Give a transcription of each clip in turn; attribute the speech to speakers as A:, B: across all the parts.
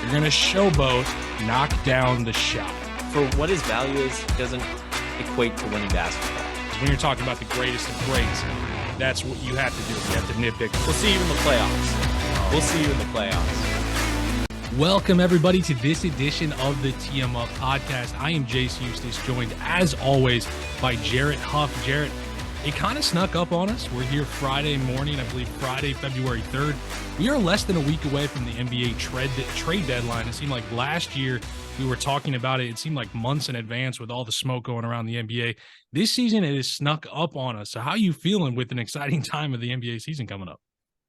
A: You're going to showboat, knock down the shot.
B: For what his value is, it doesn't equate to winning basketball.
A: When you're talking about the greatest of greats, that's what you have to do. You have to nitpick.
B: We'll see you in the playoffs. We'll see you in the playoffs.
A: Welcome, everybody, to this edition of the TM Up podcast. I am Jace Eustace, joined, as always, by Jarrett Huff. Jarrett, it kind of snuck up on us. We're here Friday morning, I believe Friday, February 3rd. We are less than a week away from the NBA trade deadline. It seemed like last year we were talking about it. It seemed like months in advance with all the smoke going around the NBA. This season, it has snuck up on us. So how are you feeling with an exciting time of the NBA season coming up?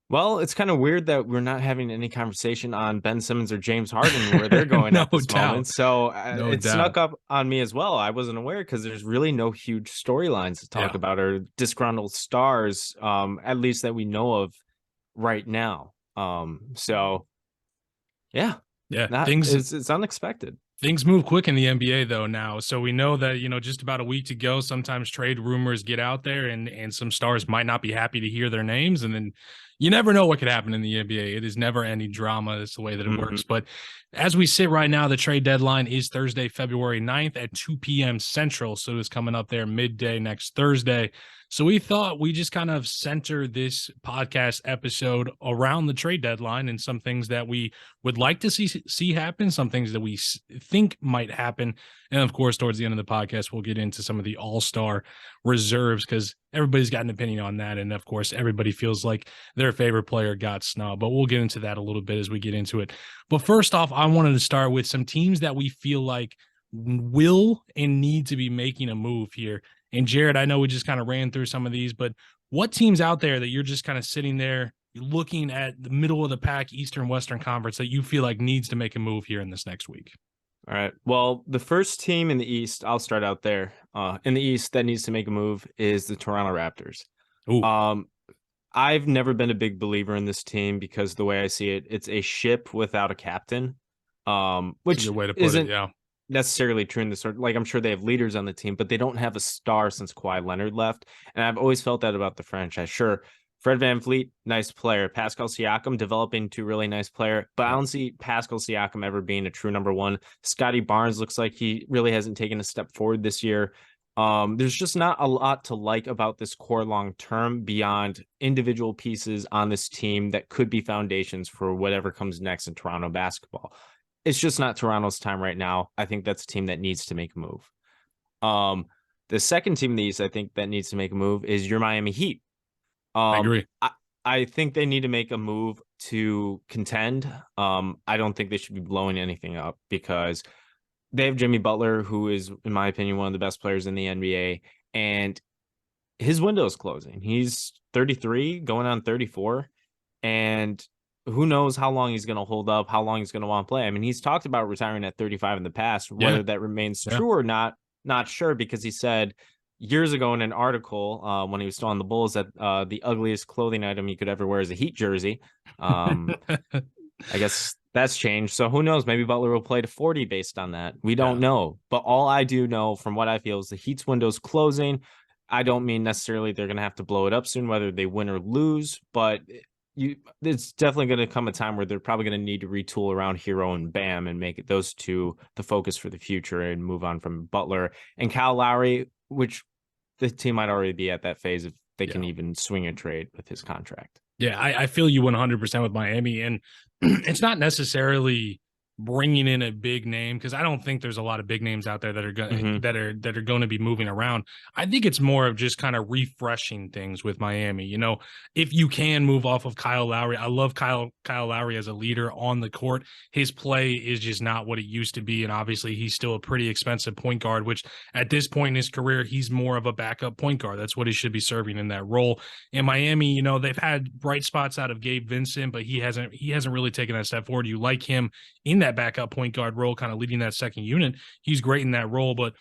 B: Well, it's kind of weird that we're not having any conversation on Ben Simmons or James Harden where they're going at this moment. So it snuck up on me as well. I wasn't aware because there's really no huge storylines to talk about or disgruntled stars, at least that we know of right now. It's unexpected.
A: Things move quick in the NBA, though, now. So we know that, just about a week to go, sometimes trade rumors get out there and some stars might not be happy to hear their names. And then you never know what could happen in the NBA. It is never any drama. It's the way that it works. But as we sit right now, the trade deadline is Thursday, February 9th at 2 p.m. Central. So it's coming up there midday next Thursday. So we thought we just kind of center this podcast episode around the trade deadline and some things that we would like to see happen, some things that we think might happen. And of course, towards the end of the podcast, we'll get into some of the all-star reserves because everybody's got an opinion on that. And of course, everybody feels like their favorite player got snubbed, but we'll get into that a little bit as we get into it. But first off, I wanted to start with some teams that we feel like will and need to be making a move here. And Jared, I know we just kind of ran through some of these, but what teams out there that you're just kind of sitting there looking at the middle of the pack, Eastern Western Conference, that you feel like needs to make a move here in this next week?
B: All right. Well, the first team in the East, I'll start out there. In the East that needs to make a move is the Toronto Raptors.
A: Ooh.
B: I've never been a big believer in this team because the way I see it, it's a ship without a captain. Which
A: is a good way to put
B: isn't
A: it, yeah.
B: necessarily true in this sort. Like, I'm sure they have leaders on the team, but they don't have a star since Kawhi Leonard left. And I've always felt that about the franchise. Sure, Fred VanVleet, nice player. Pascal Siakam developing into a really nice player, but I don't see Pascal Siakam ever being a true number one. Scotty Barnes looks like he really hasn't taken a step forward this year. There's just not a lot to like about this core long term beyond individual pieces on this team that could be foundations for whatever comes next in Toronto basketball. It's just not Toronto's time right now. I think that's a team that needs to make a move. The second team in the East I think that needs to make a move is your Miami Heat.
A: I agree.
B: I think they need to make a move to contend. I don't think they should be blowing anything up because they have Jimmy Butler, who is, in my opinion, one of the best players in the NBA, and his window is closing. He's 33, going on 34, and who knows how long he's going to hold up, how long he's going to want to play. I mean, he's talked about retiring at 35 in the past. Whether that remains true or not sure, because he said years ago in an article when he was still on the Bulls that the ugliest clothing item you could ever wear is a Heat jersey. I guess that's changed. So who knows? Maybe Butler will play to 40 based on that. We don't know. But all I do know from what I feel is the Heat's window's closing. I don't mean necessarily they're going to have to blow it up soon, whether they win or lose, but it's definitely going to come a time where they're probably going to need to retool around Hero and Bam and make it those two the focus for the future and move on from Butler and Kyle Lowry, which the team might already be at that phase if they can even swing a trade with his contract.
A: Yeah, I feel you 100% with Miami, and it's not necessarily bringing in a big name because I don't think there's a lot of big names out there that are going that are going to be moving around. I think it's more of just kind of refreshing things with Miami. If you can move off of Kyle Lowry, I love Kyle Lowry as a leader on the court. His play is just not what it used to be, and obviously he's still a pretty expensive point guard, which at this point in his career he's more of a backup point guard. That's what he should be serving in that role. In Miami, they've had bright spots out of Gabe Vincent, but he hasn't really taken that step forward. You like him in that backup point guard role, kind of leading that second unit. He's great in that role, but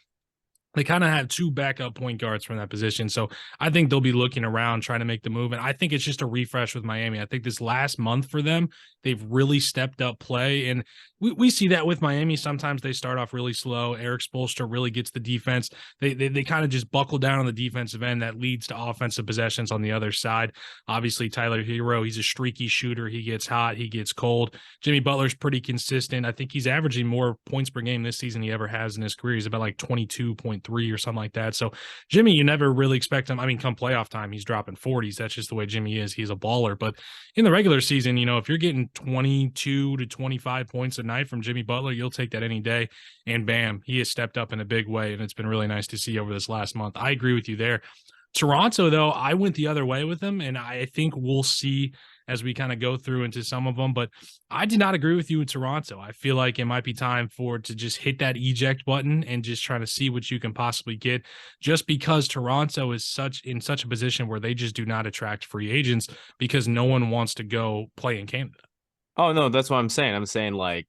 A: they kind of have two backup point guards from that position. So I think they'll be looking around trying to make the move. And I think it's just a refresh with Miami. I think this last month for them, they've really stepped up play. And we see that with Miami. Sometimes they start off really slow. Eric Spoelstra really gets the defense. They kind of just buckle down on the defensive end. That leads to offensive possessions on the other side. Obviously, Tyler Hero, he's a streaky shooter. He gets hot. He gets cold. Jimmy Butler's pretty consistent. I think he's averaging more points per game this season he ever has in his career. He's about like 22.3 or something like that. So Jimmy, you never really expect him. I mean, come playoff time, he's dropping 40s. That's just the way Jimmy is. He's a baller. But in the regular season, if you're getting 22 to 25 points a night from Jimmy Butler, you'll take that any day. And bam, he has stepped up in a big way. And it's been really nice to see over this last month. I agree with you there. Toronto, though, I went the other way with them. And I think we'll see as we kind of go through into some of them. But I did not agree with you in Toronto. I feel like it might be time to just hit that eject button and just try to see what you can possibly get, just because Toronto is in such a position where they just do not attract free agents because no one wants to go play in Canada.
B: Oh, no, that's what I'm saying. I'm saying like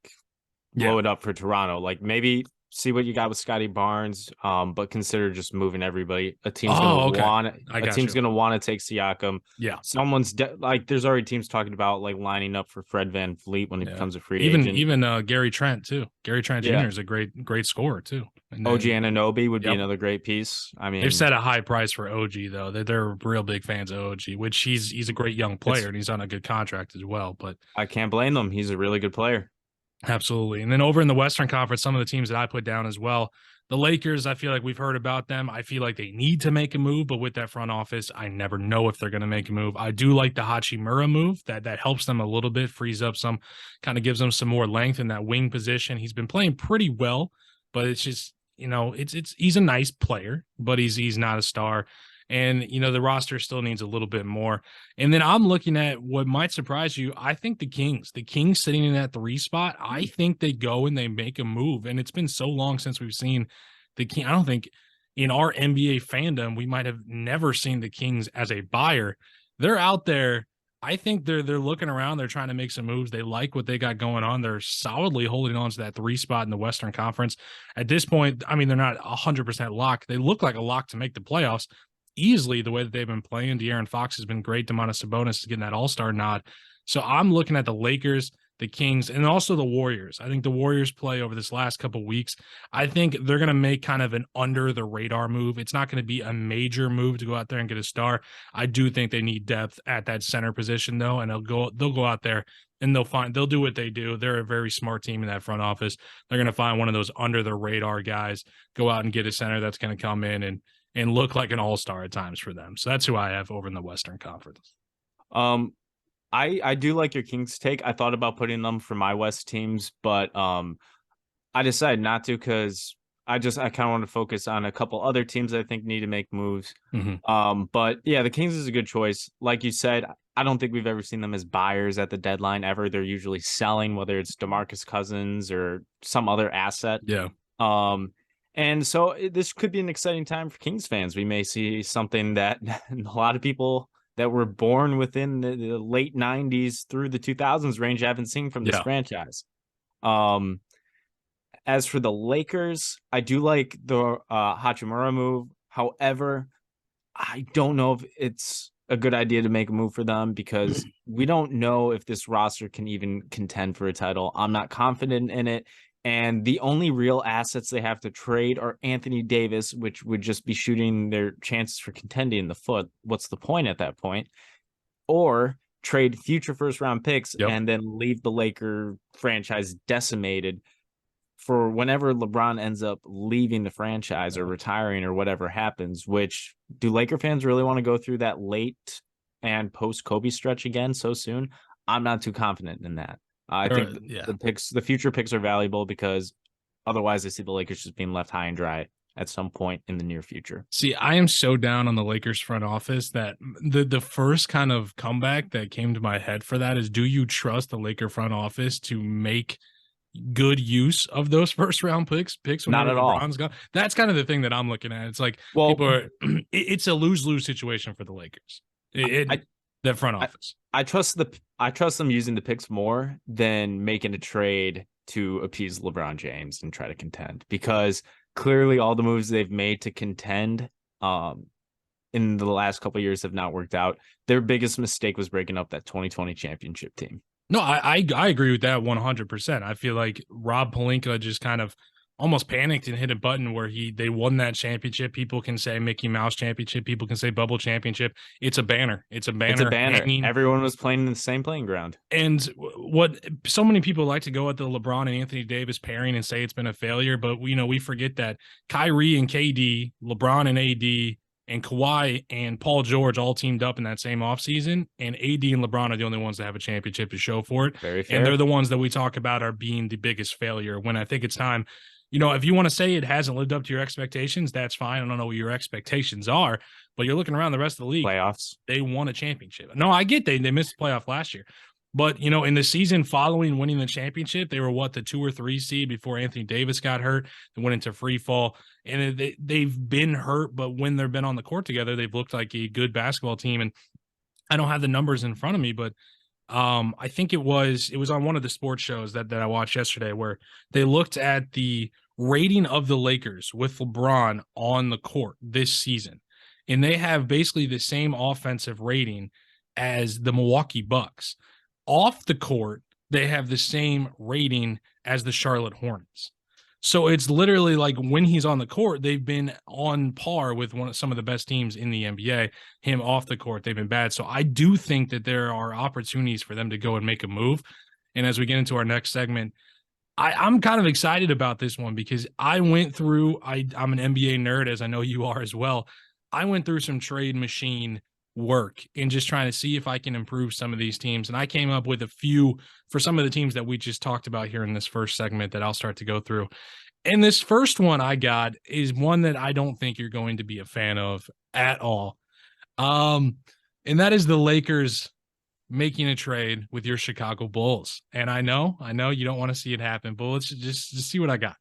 B: blow it up for Toronto. Like maybe see what you got with Scotty Barnes, but consider just moving everybody. A team's gonna want to take Siakam.
A: Yeah,
B: someone's there's already teams talking about like lining up for Fred VanVleet when he becomes a free agent.
A: Even Gary Trent too. Gary Trent Jr. is a great scorer too. And
B: OG Anunoby would be another great piece. I mean,
A: they've set a high price for OG though. They're real big fans of OG, which he's a great young player and he's on a good contract as well. But
B: I can't blame them. He's a really good player.
A: Absolutely. And then over in the Western Conference, some of the teams that I put down as well, the Lakers, I feel like we've heard about them. I feel like they need to make a move, but with that front office, I never know if they're going to make a move. I do like the Hachimura move. That helps them a little bit, frees up some, kind of gives them some more length in that wing position. He's been playing pretty well, but it's just, he's a nice player, but he's not a star. And, the roster still needs a little bit more. And then I'm looking at what might surprise you. I think the Kings sitting in that 3 spot, I think they go and they make a move. And it's been so long since we've seen the King. I don't think in our NBA fandom, we might have never seen the Kings as a buyer. They're out there. I think they're looking around. They're trying to make some moves. They like what they got going on. They're solidly holding on to that 3 spot in the Western Conference. At this point, I mean, they're not 100% locked. They look like a lock to make the playoffs easily the way that they've been playing. De'Aaron Fox has been great. Domantas Sabonis is getting that all-star nod. So I'm looking at the Lakers, the Kings, and also the Warriors. I think the Warriors play over this last couple of weeks. I think they're going to make kind of an under-the-radar move. It's not going to be a major move to go out there and get a star. I do think they need depth at that center position, though, and they'll go out there and they'll do what they do. They're a very smart team in that front office. They're going to find one of those under-the-radar guys, go out and get a center that's going to come in and look like an all-star at times for them. So that's who I have over in the Western Conference.
B: I do like your Kings take. I thought about putting them for my West teams, but I decided not to because I kind of want to focus on a couple other teams that I think need to make moves.
A: Mm-hmm.
B: But yeah, the Kings is a good choice. Like you said, I don't think we've ever seen them as buyers at the deadline ever. They're usually selling, whether it's DeMarcus Cousins or some other asset.
A: Yeah.
B: And so this could be an exciting time for Kings fans. We may see something that a lot of people that were born within the late 90s through the 2000s range haven't seen from this franchise. As for the Lakers, I do like the Hachimura move. However, I don't know if it's a good idea to make a move for them because we don't know if this roster can even contend for a title. I'm not confident in it. And the only real assets they have to trade are Anthony Davis, which would just be shooting their chances for contending in the foot. What's the point at that point? Or trade future first-round picks and then leave the Laker franchise decimated for whenever LeBron ends up leaving the franchise or retiring or whatever happens, which do Laker fans really want to go through that late and post-Kobe stretch again so soon? I'm not too confident in that. I think the future picks are valuable because otherwise I see the Lakers just being left high and dry at some point in the near future.
A: See, I am so down on the Lakers front office that the first kind of comeback that came to my head for that is, do you trust the Laker front office to make good use of those first round picks
B: not at all.
A: Gone? That's kind of the thing that I'm looking at. It's like, it's a lose-lose situation for the Lakers. That front office.
B: I trust them using the picks more than making a trade to appease LeBron James and try to contend, because clearly all the moves they've made to contend in the last couple of years have not worked out. Their biggest mistake was breaking up that 2020 championship team.
A: No, I agree with that 100%. I feel like Rob Pelinka just kind of almost panicked and hit a button where they won that championship. People can say Mickey Mouse championship. People can say bubble championship. It's a banner. It's a banner.
B: It's a banner.
A: Hanging.
B: Everyone was playing in the same playing ground.
A: And what so many people like to go at the LeBron and Anthony Davis pairing and say it's been a failure, but we forget that Kyrie and KD, LeBron and AD, and Kawhi and Paul George all teamed up in that same offseason, and AD and LeBron are the only ones that have a championship to show for it.
B: Very fair.
A: And they're the ones that we talk about are being the biggest failure, when I think it's time. If you want to say it hasn't lived up to your expectations, that's fine. I don't know what your expectations are, but you're looking around the rest of the league.
B: Playoffs.
A: They won a championship. No, I get they missed the playoff last year. But, in the season following winning the championship, they were the 2 or 3 seed before Anthony Davis got hurt and went into free fall. And they've been hurt, but when they've been on the court together, they've looked like a good basketball team. And I don't have the numbers in front of me, but I think it was on one of the sports shows that I watched yesterday where they looked at the rating of the Lakers with LeBron on the court this season. And they have basically the same offensive rating as the Milwaukee Bucks. Off the court, they have the same rating as the Charlotte Hornets. So it's literally like when he's on the court, they've been on par with some of the best teams in the NBA. Him off the court, they've been bad. So I do think that there are opportunities for them to go and make a move. And as we get into our next segment, I'm kind of excited about this one because I went through, I'm an NBA nerd, as I know you are as well. I went through some trade machine work and just trying to see if I can improve some of these teams. And I came up with a few for some of the teams that we just talked about here in this first segment that I'll start to go through. And this first one I got is one that I don't think you're going to be a fan of at all. And that is the Lakers making a trade with your Chicago Bulls. And I know you don't want to see it happen, but let's just see what I got.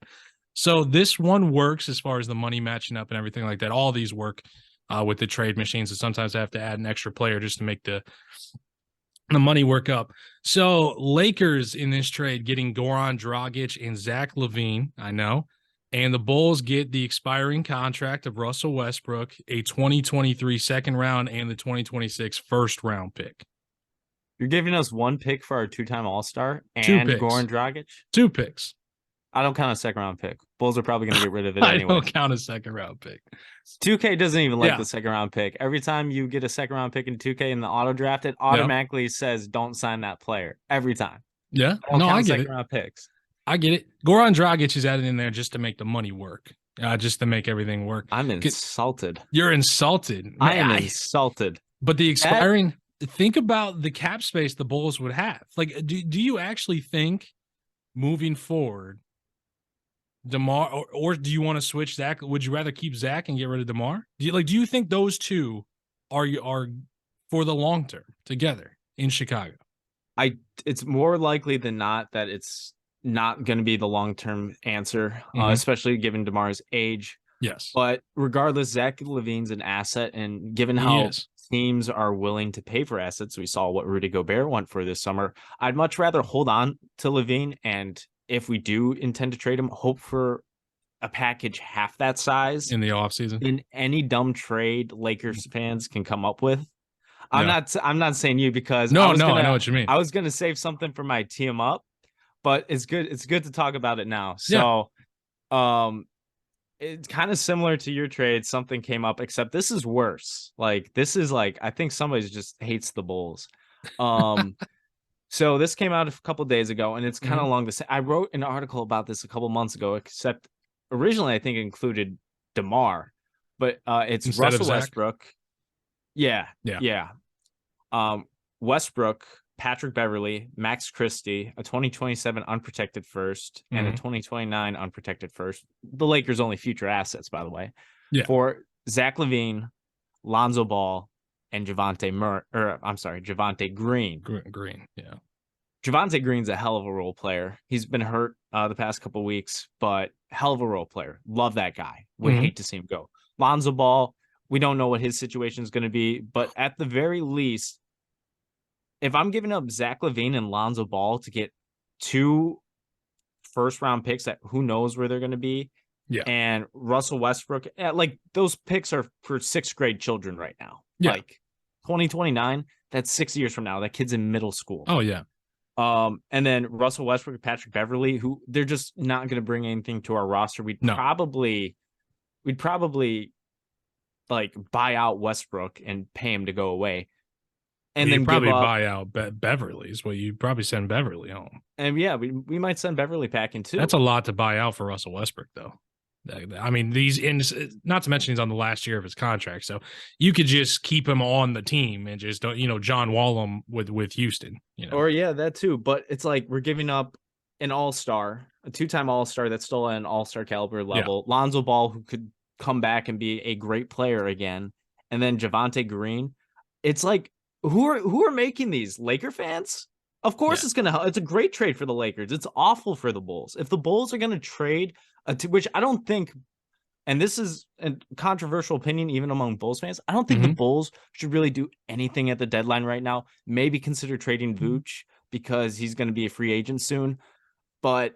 A: So this one works as far as the money matching up and everything like that. All these work with the trade machines, and sometimes I have to add an extra player just to make the money work up. So Lakers in this trade getting Goran Dragic and Zach LaVine, I know, and the Bulls get the expiring contract of Russell Westbrook, a 2023 second round, and the 2026 first round pick.
B: You're giving us one pick for our 2-time All-Star and Goran Dragic?
A: 2 picks.
B: I don't count a second round pick. Bulls are probably going to get rid of it anyway.
A: I don't count a second round pick.
B: 2K doesn't even like the second round pick. Every time you get a second round pick in 2K in the auto draft, it automatically says don't sign that player. Every time.
A: Yeah. No, I get it.
B: Round picks.
A: I get it. Goran Dragic is added in there just to make the money work. Just to make everything work.
B: I'm insulted.
A: You're insulted.
B: I am insulted.
A: But the expiring, think about the cap space the Bulls would have. Like, do you actually think moving forward, DeMar, or do you want to switch Zach? Would you rather keep Zach and get rid of DeMar? Do you think those two are for the long term together in Chicago?
B: It's more likely than not that it's not going to be the long-term answer, especially given DeMar's age.
A: Yes.
B: But regardless, Zach LaVine's an asset, and given how teams are willing to pay for assets, we saw what Rudy Gobert went for this summer. I'd much rather hold on to LaVine, and if we do intend to trade him, hope for a package half that size
A: in the offseason
B: in any dumb trade Lakers fans can come up with. I'm not saying you, because
A: I know what you mean.
B: I was going to save something for my team up, but it's good to talk about it now. So it's kind of similar to your trade. Something came up, except this is worse. This is I think somebody just hates the Bulls. So this came out a couple days ago, and it's kind of along the same. I wrote an article about this a couple months ago, except originally I think it included DeMar, but it's
A: instead
B: Russell Westbrook. Yeah. Westbrook, Patrick Beverly, Max Christie, a 2027 unprotected first, and a 2029 unprotected first. The Lakers' only future assets, by the way. Yeah. For Zach LaVine, Lonzo Ball, and Javonte Green.
A: Green, yeah.
B: Javonte Green's a hell of a role player. He's been hurt the past couple of weeks, but hell of a role player. Love that guy. Would hate to see him go. Lonzo Ball, we don't know what his situation is going to be, but at the very least, if I'm giving up Zach LaVine and Lonzo Ball to get 2 first-round picks that who knows where they're going to be,
A: Yeah.
B: And Russell Westbrook, like those picks are for sixth grade children right now.
A: Yeah.
B: Like 2029, that's 6 years from now. That kid's in middle school.
A: Oh yeah.
B: And then Russell Westbrook, Patrick Beverly, who they're just not going to bring anything to our roster.
A: No.
B: We'd probably like buy out Westbrook and pay him to go away. And then
A: probably
B: give up,
A: buy out Beverly is what you'd probably send Beverly home.
B: and yeah, we might send Beverly packing too.
A: That's a lot to buy out for Russell Westbrook, though. I mean, not to mention he's on the last year of his contract, so you could just keep him on the team and just don't, John Wall him with Houston,
B: Or yeah, that too. But it's like we're giving up an all-star, a two-time all-star that's still at an all-star caliber level. Yeah. Lonzo Ball, who could come back and be a great player again, and then Javonte Green. It's like who are making these? Laker fans? Of course, it's gonna help. It's a great trade for the Lakers. It's awful for the Bulls. If the Bulls are gonna trade, which I don't think, and this is a controversial opinion even among Bulls fans, I don't think the Bulls should really do anything at the deadline right now. Maybe consider trading Vooch because he's going to be a free agent soon. But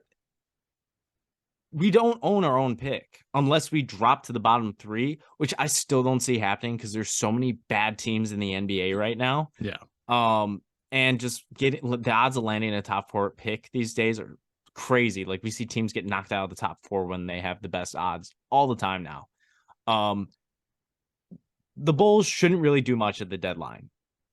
B: we don't own our own pick unless we drop to the bottom 3, which I still don't see happening because there's so many bad teams in the NBA right now.
A: Yeah.
B: And just the odds of landing a top 4 pick these days are crazy. Like we see teams get knocked out of the top 4 when they have the best odds all the time now. The Bulls shouldn't really do much at the deadline.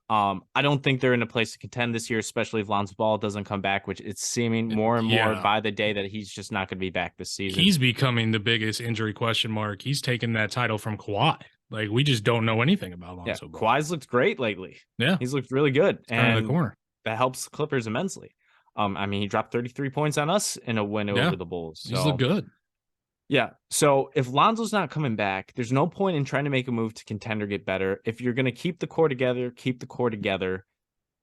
B: I don't think they're in a place to contend this year, especially if Lonzo Ball doesn't come back, which it's seeming more and more by the day that he's just not going to be back this season.
A: He's becoming the biggest injury question mark. He's taken that title from Kawhi. Like we just don't know anything about Lonzo Ball.
B: Kawhi's looked great lately.
A: Yeah,
B: he's looked really good,
A: and the corner
B: that helps the Clippers immensely. I mean, he dropped 33 points on us in a win over the Bulls. So.
A: He's looked good.
B: Yeah. So if Lonzo's not coming back, there's no point in trying to make a move to contend or get better. If you're going to keep the core together, keep the core together.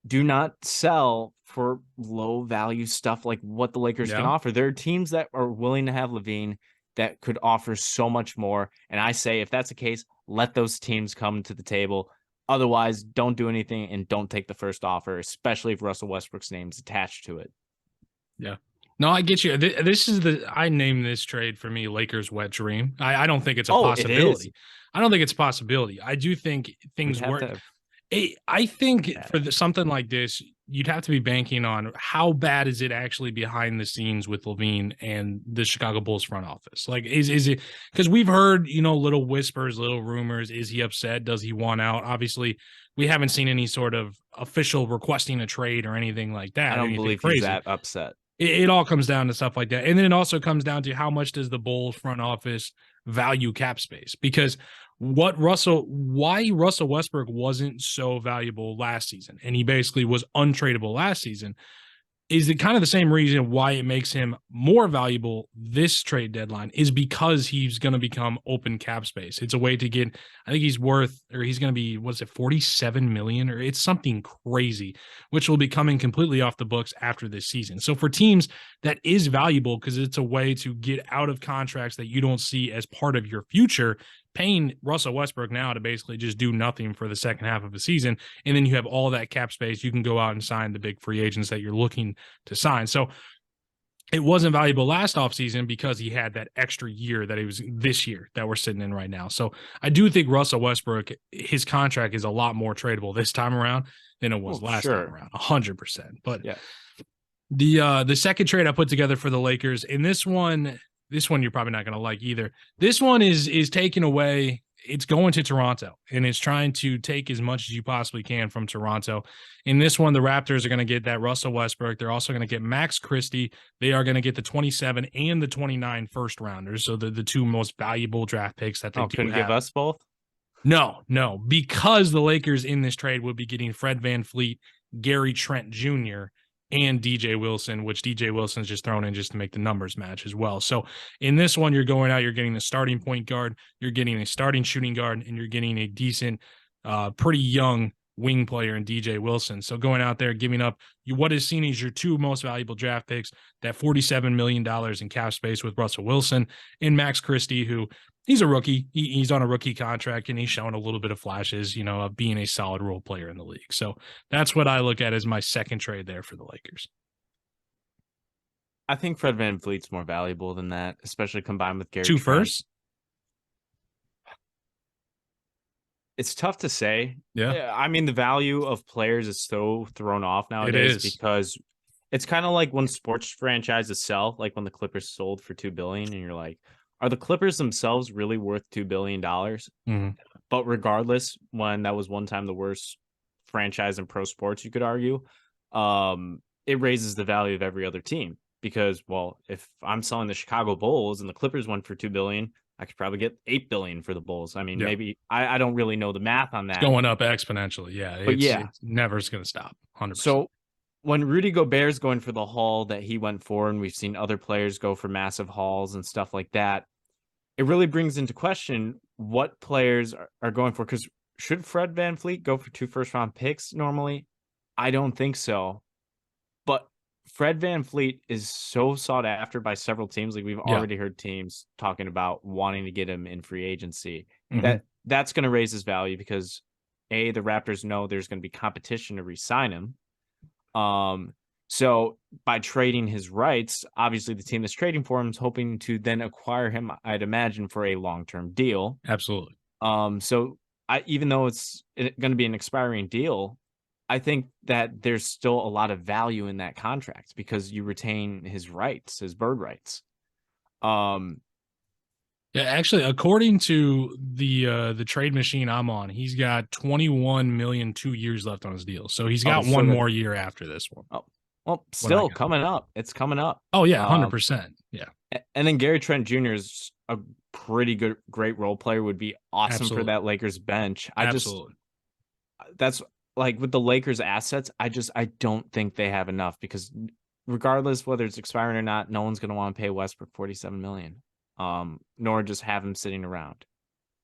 B: Do not sell for low value stuff like what the Lakers can offer. There are teams that are willing to have LaVine that could offer so much more. And I say, if that's the case, let those teams come to the table. Otherwise, don't do anything and don't take the first offer, especially if Russell Westbrook's name's attached to it.
A: Yeah. No, I get you. This is I named this trade for me Lakers wet dream. I don't think it's a possibility. I don't think it's a possibility. I do think things work. I think for something like this, you'd have to be banking on how bad is it actually behind the scenes with LaVine and the Chicago Bulls front office. Like, is it because we've heard, little whispers, little rumors. Is he upset? Does he want out? Obviously, we haven't seen any sort of official requesting a trade or anything like that.
B: I don't believe he's that upset.
A: It all comes down to stuff like that. And then it also comes down to how much does the Bulls front office value cap space? Because why Russell Westbrook wasn't so valuable last season, and he basically was untradeable last season, is it kind of the same reason why it makes him more valuable this trade deadline is because he's going to become open cap space. It's a way to get, I think he's going to be, 47 million, or it's something crazy, which will be coming completely off the books after this season. So for teams, that is valuable because it's a way to get out of contracts that you don't see as part of your future, paying Russell Westbrook now to basically just do nothing for the second half of the season. And then you have all that cap space. You can go out and sign the big free agents that you're looking to sign. So it wasn't valuable last offseason because he had that extra year that he was this year that we're sitting in right now. So I do think Russell Westbrook, his contract is a lot more tradable this time around than it was last time around, 100%. But the second trade I put together for the Lakers, and this one you're probably not going to like either. This one is taken away. It's going to Toronto, and it's trying to take as much as you possibly can from Toronto. In this one, the Raptors are going to get that Russell Westbrook. They're also going to get Max Christie. They are going to get the 27 and the 29 first rounders. So the two most valuable draft picks that they
B: couldn't give us both.
A: No, because the Lakers in this trade would be getting Fred VanVleet, Gary Trent Jr., and DJ Wilson, which DJ Wilson's just thrown in just to make the numbers match as well. So in this one, you're going out, you're getting a starting point guard, you're getting a starting shooting guard, and you're getting a decent, pretty young wing player in DJ Wilson. So going out there, giving up what is seen as your two most valuable draft picks, that $47 million in cap space with Russell Wilson and Max Christie, who he's a rookie. He's on a rookie contract, and he's showing a little bit of flashes, of being a solid role player in the league. So that's what I look at as my second trade there for the Lakers.
B: I think Fred VanVleet's more valuable than that, especially combined with Gary
A: Two
B: Trent.
A: firsts?
B: It's tough to say.
A: Yeah,
B: I mean, the value of players is so thrown off
A: it
B: nowadays
A: is.
B: because it's kind of like when sports franchises sell, like when the Clippers sold for $2 billion, and you're like, are the Clippers themselves really worth $2 billion?
A: Mhm.
B: But regardless, when that was one time the worst franchise in pro sports, you could argue, it raises the value of every other team because, well, if I'm selling the Chicago Bulls and the Clippers went for $2 billion, I could probably get $8 billion for the Bulls. I mean,
A: Yeah,
B: maybe I don't really know the math on
A: it's
B: that,
A: going up exponentially. Yeah,
B: but
A: it's
B: yeah.
A: it's never going to stop. 100%.
B: So when Rudy Gobert's going for the haul that he went for, and we've seen other players go for massive hauls and stuff like that, it really brings into question what players are going for. Because should Fred VanVleet go for 2 first round picks normally? I don't think so. But Fred VanVleet is so sought after by several teams. Like we've
A: Yeah.
B: already heard teams talking about wanting to get him in free agency.
A: Mhm.
B: That's going to raise his value because the Raptors know there's going to be competition to re-sign him. So by trading his rights, obviously the team that's trading for him is hoping to then acquire him, I'd imagine, for a long-term deal.
A: Absolutely.
B: So even though it's going to be an expiring deal, I think that there's still a lot of value in that contract because you retain his rights, his bird rights.
A: Yeah, actually, according to the trade machine I'm on, he's got 21 million 2 years left on his deal. So he's got
B: So
A: one
B: that,
A: more year after this one.
B: oh, well,
A: When I
B: still
A: got
B: coming up. It's coming up.
A: Oh yeah, 100%. Yeah,
B: And then Gary Trent Jr. is a pretty great role player. Would be awesome for
A: absolutely,
B: that Lakers bench.
A: absolutely.
B: That's like with the Lakers assets. I don't think they have enough because regardless whether it's expiring or not, no one's going to want to pay Westbrook $47 million. Nor just have him sitting around.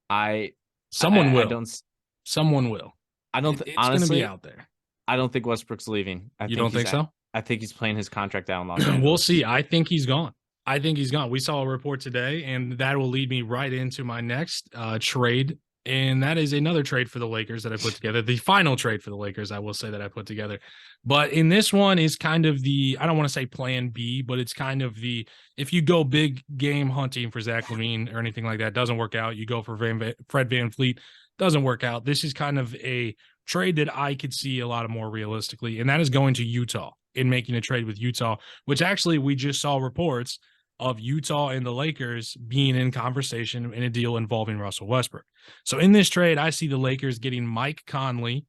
B: I
A: Someone
B: I
A: will.
B: don't
A: Someone will.
B: I don't
A: It's going to be
B: honestly.
A: out there.
B: I don't think Westbrook's leaving.
A: You don't think so?
B: I think he's playing his contract out in Los
A: We'll
B: Angeles.
A: see. I think he's gone. I think he's gone. We saw a report today, and that will lead me right into my next trade. And that is another trade for the Lakers that I put together. The final trade for the Lakers, I will say, that I put together. But in this one is kind of I don't want to say plan B, but it's kind of if you go big game hunting for Zach LaVine or anything like that, doesn't work out. You go for Fred VanVleet, doesn't work out. This is kind of a trade that I could see a lot of more realistically, and that is going to Utah in making a trade with Utah, which actually we just saw reports of Utah and the Lakers being in conversation in a deal involving Russell Westbrook. So in this trade, I see the Lakers getting Mike Conley,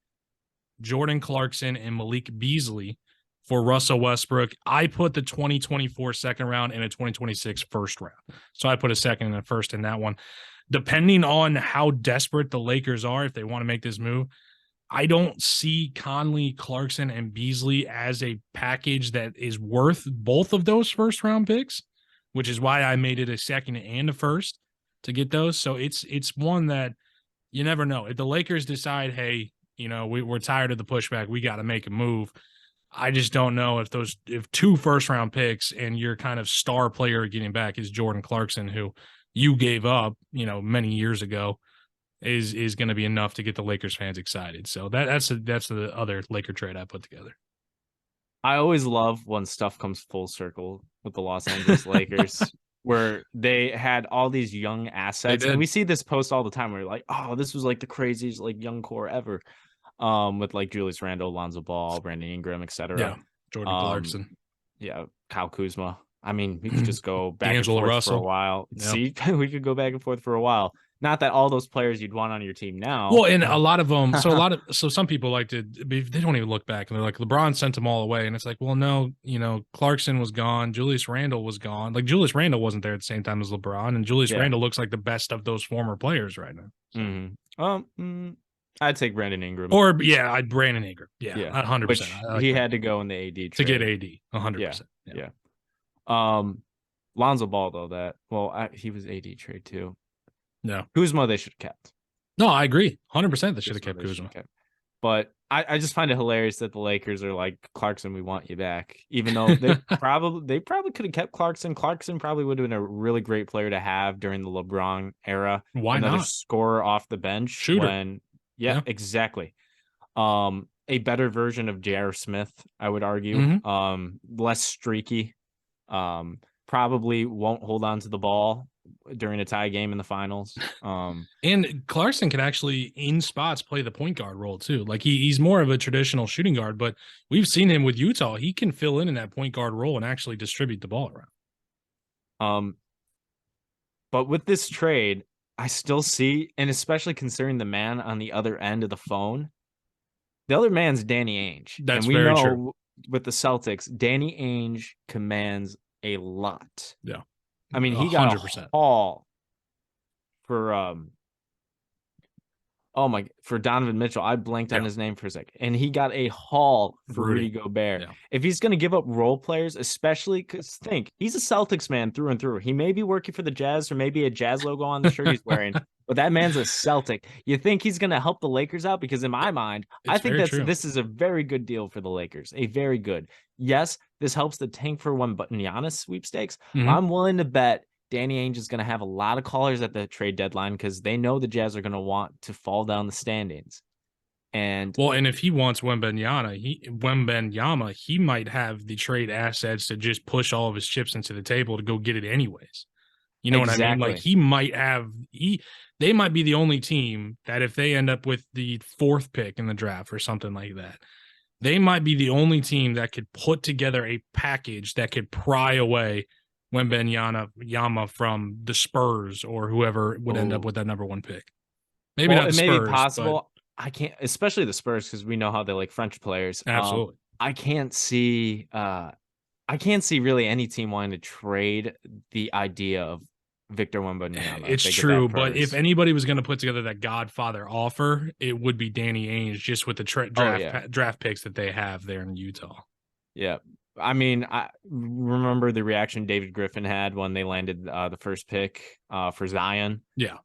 A: Jordan Clarkson, and Malik Beasley for Russell Westbrook. I put the 2024 second round and a 2026 first round. So I put a second and a first in that one. Depending on how desperate the Lakers are, if they want to make this move, I don't see Conley, Clarkson, and Beasley as a package that is worth both of those first round picks, which is why I made it a second and a first to get those. So it's one that you never know. If the Lakers decide, hey, we're tired of the pushback, we got to make a move. I just don't know if 2 first round picks and your kind of star player getting back is Jordan Clarkson, who you gave up, many years ago, is going to be enough to get the Lakers fans excited. So that's the other Laker trade I put together.
B: I always love when stuff comes full circle with the Los Angeles Lakers, where they had all these young assets, and we see this post all the time. Where you're like, oh, this was like the craziest like young core ever, with like Julius Randle, Lonzo Ball, Brandon Ingram, etc.
A: Yeah, Jordan Clarkson.
B: Yeah, Kyle Kuzma. I mean, we could just go back
A: D'Angelo
B: and forth
A: Russell.
B: for a while.
A: Yep.
B: See, we could go back and forth for a while. Not that all those players you'd want on your team now.
A: Well, and a lot of them. So some people like to. They don't even look back, and they're like, LeBron sent them all away, and it's like, well, no, Clarkson was gone, Julius Randle was gone. Like Julius Randle wasn't there at the same time as LeBron, and Julius Randle looks like the best of those former players right now. So.
B: Mm-hmm. I'd take Brandon Ingram.
A: Or I'd Brandon Ingram. Yeah, 100%.
B: Which he had to go in the AD trade
A: to get AD 100%.
B: Yeah. Lonzo Ball though, he was AD trade too.
A: No,
B: Kuzma they should have kept.
A: No, I agree 100%. They should have kept Kuzma.
B: But I just find it hilarious that the Lakers are like, Clarkson, we want you back, even though they probably could have kept Clarkson. Clarkson probably would have been a really great player to have during the LeBron era.
A: Why
B: Another
A: not?
B: Scorer off the bench.
A: Shooter.
B: Yeah, exactly. A better version of J.R. Smith, I would argue.
A: Mm-hmm.
B: Less streaky. Probably won't hold on to the ball during a tie game in the finals.
A: And Clarkson can actually, in spots, play the point guard role too. Like he's more of a traditional shooting guard, but we've seen him with Utah. He can fill in that point guard role and actually distribute the ball around.
B: But with this trade, I still see, and especially considering the man on the other end of the phone, the other man's Danny Ainge.
A: That's
B: and we
A: very
B: know
A: true.
B: with the Celtics, Danny Ainge commands a lot.
A: Yeah.
B: I mean, he got
A: 100%.
B: a haul for for Donovan Mitchell. I blanked on his name for a second. And he got a haul for Rudy Gobert.
A: Yeah.
B: If he's going to give up role players, especially because think he's a Celtics man through and through. He may be working for the Jazz or maybe a Jazz logo on the shirt he's wearing, but that man's a Celtic. You think he's going to help the Lakers out? Because in my mind, I think this is a very good deal for the Lakers. A very good. Yes, this helps the tank for Wembanyama sweepstakes.
A: Mm-hmm.
B: I'm willing to bet Danny Ainge is going to have a lot of callers at the trade deadline because they know the Jazz are going to want to fall down the standings. And
A: if he wants Wembanyama, he might have the trade assets to just push all of his chips into the table to go get it anyways. You know what I mean? Like he might have they might be the only team that if they end up with the 4th pick in the draft or something like that, they might be the only team that could put together a package that could pry away Wembanyama from the Spurs or whoever would end up with that number 1 pick. Maybe not the Spurs.
B: Maybe possible. I can't, especially the Spurs, because we know how they like French players.
A: Absolutely.
B: I can't see really any team wanting to trade the idea of Victor Wembanyama.
A: It's true, but if anybody was going to put together that Godfather offer, it would be Danny Ainge, just with the draft picks that they have there in Utah.
B: Yeah. I mean, I remember the reaction David Griffin had when they landed the first pick for Zion.
A: Yeah.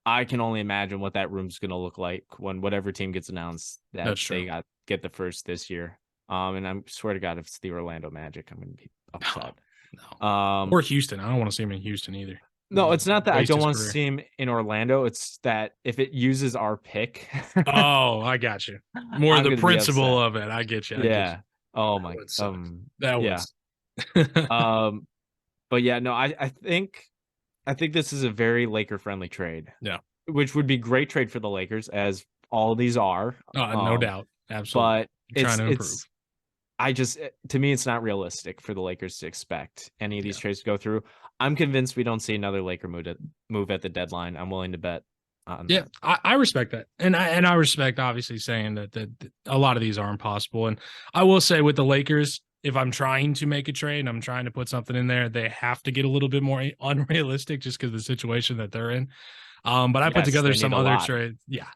B: I can only imagine what that room's going to look like when whatever team gets announced that they get the first this year. And I swear to God, if it's the Orlando Magic, I'm going to be upset.
A: No. Or Houston. I don't want to see him in Houston either.
B: No, it's not that I don't want to see him in Orlando. It's that if it uses our pick.
A: Oh, I got you. More the principle of it. I get you.
B: Oh my.
A: That was.
B: But yeah, no, I think this is a very Laker friendly trade.
A: Yeah.
B: Which would be great trade for the Lakers, as all these are.
A: No doubt. Absolutely.
B: But trying to improve. To me, it's not realistic for the Lakers to expect any of these trades to go through. I'm convinced we don't see another Laker move at the deadline. I'm willing to bet on that.
A: I respect that. And I respect obviously saying that a lot of these are impossible. And I will say with the Lakers, if I'm trying to make a trade and I'm trying to put something in there, they have to get a little bit more unrealistic just because of the situation that they're in. But I put together some other trades. Yeah.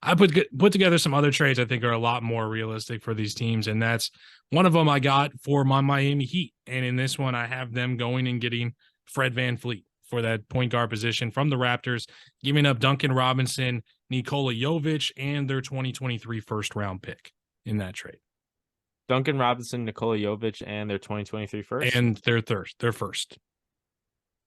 A: I put together some other trades I think are a lot more realistic for these teams. And that's one of them I got for my Miami Heat. And in this one, I have them going and getting Fred VanVleet for that point guard position from the Raptors, giving up Duncan Robinson, Nikola Jovic, and their 2023 first round pick in that trade.
B: Duncan Robinson, Nikola Jovic, and their 2023 first?
A: And their first.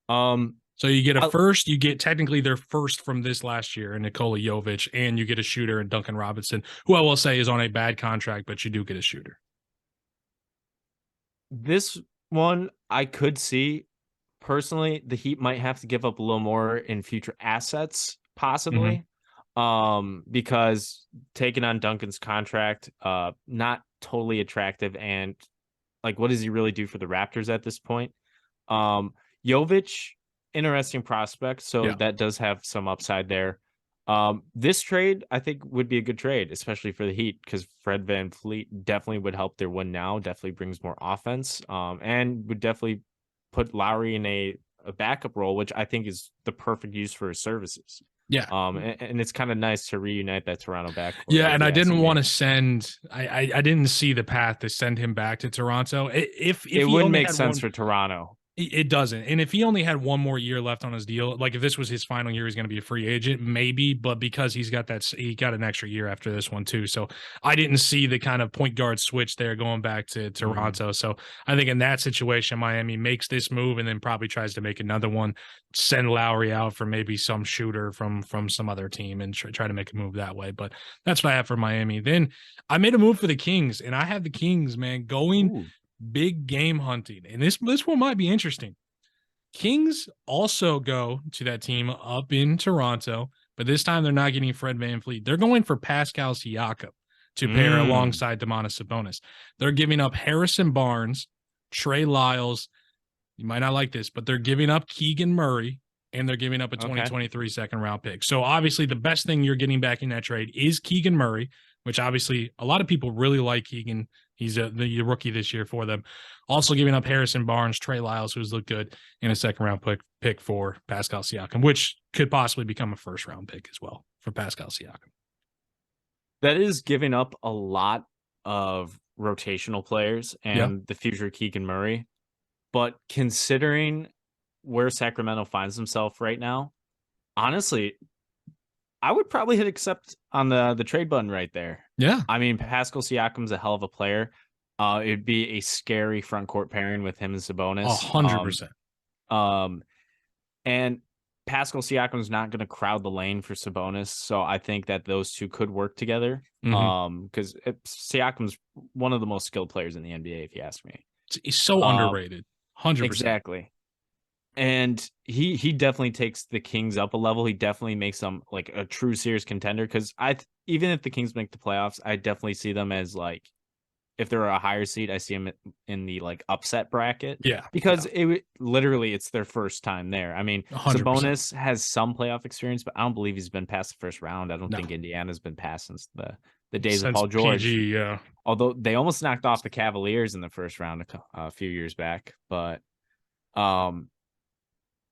A: So you get a first, you get technically their first from this last year in Nikola Jovic, and you get a shooter in Duncan Robinson, who I will say is on a bad contract, but you do get a shooter.
B: This one I could see. Personally, the Heat might have to give up a little more in future assets, possibly. Because taking on Duncan's contract, not totally attractive. And like, what does he really do for the Raptors at this point? Jovic, interesting prospect. So that does have some upside there. This trade, I think, would be a good trade, especially for the Heat, because Fred VanVleet definitely would help their win now, definitely brings more offense, and would definitely put Lowry in a backup role, which I think is the perfect use for his services.
A: Yeah.
B: And it's kind of nice to reunite that Toronto backcourt.
A: Yeah, and I didn't want to send I didn't see the path to send him back to Toronto. If it
B: wouldn't make sense for Toronto.
A: It doesn't. And if he only had one more year left on his deal, like if this was his final year, he's going to be a free agent, maybe. But because he got an extra year after this one too. So I didn't see the kind of point guard switch there going back to Toronto. So I think in that situation, Miami makes this move and then probably tries to make another one, send Lowry out for maybe some shooter from some other team and try to make a move that way. But that's what I have for Miami. Then I made a move for the Kings, and I have the Kings, man, going big game hunting, and this one might be interesting. Kings also go to that team up in Toronto, but this time they're not getting Fred VanVleet. They're going for Pascal Siakam to pair
B: Mm,
A: alongside Domantas Sabonis. They're giving up Harrison Barnes, Trey Lyles. You might not like this, but they're giving up Keegan Murray, and they're giving up a
B: okay.
A: 2023 second round pick. So obviously the best thing you're getting back in that trade is Keegan Murray, which obviously a lot of people really like Keegan. He's the rookie this year for them. Also giving up Harrison Barnes, Trey Lyles, who's looked good, in a second round pick for Pascal Siakam, which could possibly become a first round pick as well for Pascal Siakam.
B: That is giving up a lot of rotational players
A: Yeah.
B: and the future Keegan Murray. But considering where Sacramento finds himself right now, honestly, I would probably hit accept on the trade button right there.
A: Yeah.
B: I mean, Pascal Siakam's a hell of a player. It'd be a scary front court pairing with him and Sabonis.
A: 100%.
B: And Pascal Siakam's not going to crowd the lane for Sabonis, so I think that those two could work together. Because Siakam's one of the most skilled players in the NBA, if you ask me.
A: He's so underrated. 100%.
B: Exactly. And he definitely takes the Kings up a level. He definitely makes them like a true serious contender. Because even if the Kings make the playoffs, I definitely see them as like, if they're a higher seed, I see them in the like upset bracket.
A: Yeah.
B: Because it's their first time there. I mean,
A: 100%.
B: Sabonis has some playoff experience, but I don't believe he's been past the first round. I don't think Indiana's been past since the days of Paul George.
A: PG, yeah.
B: Although they almost knocked off the Cavaliers in the first round a few years back, but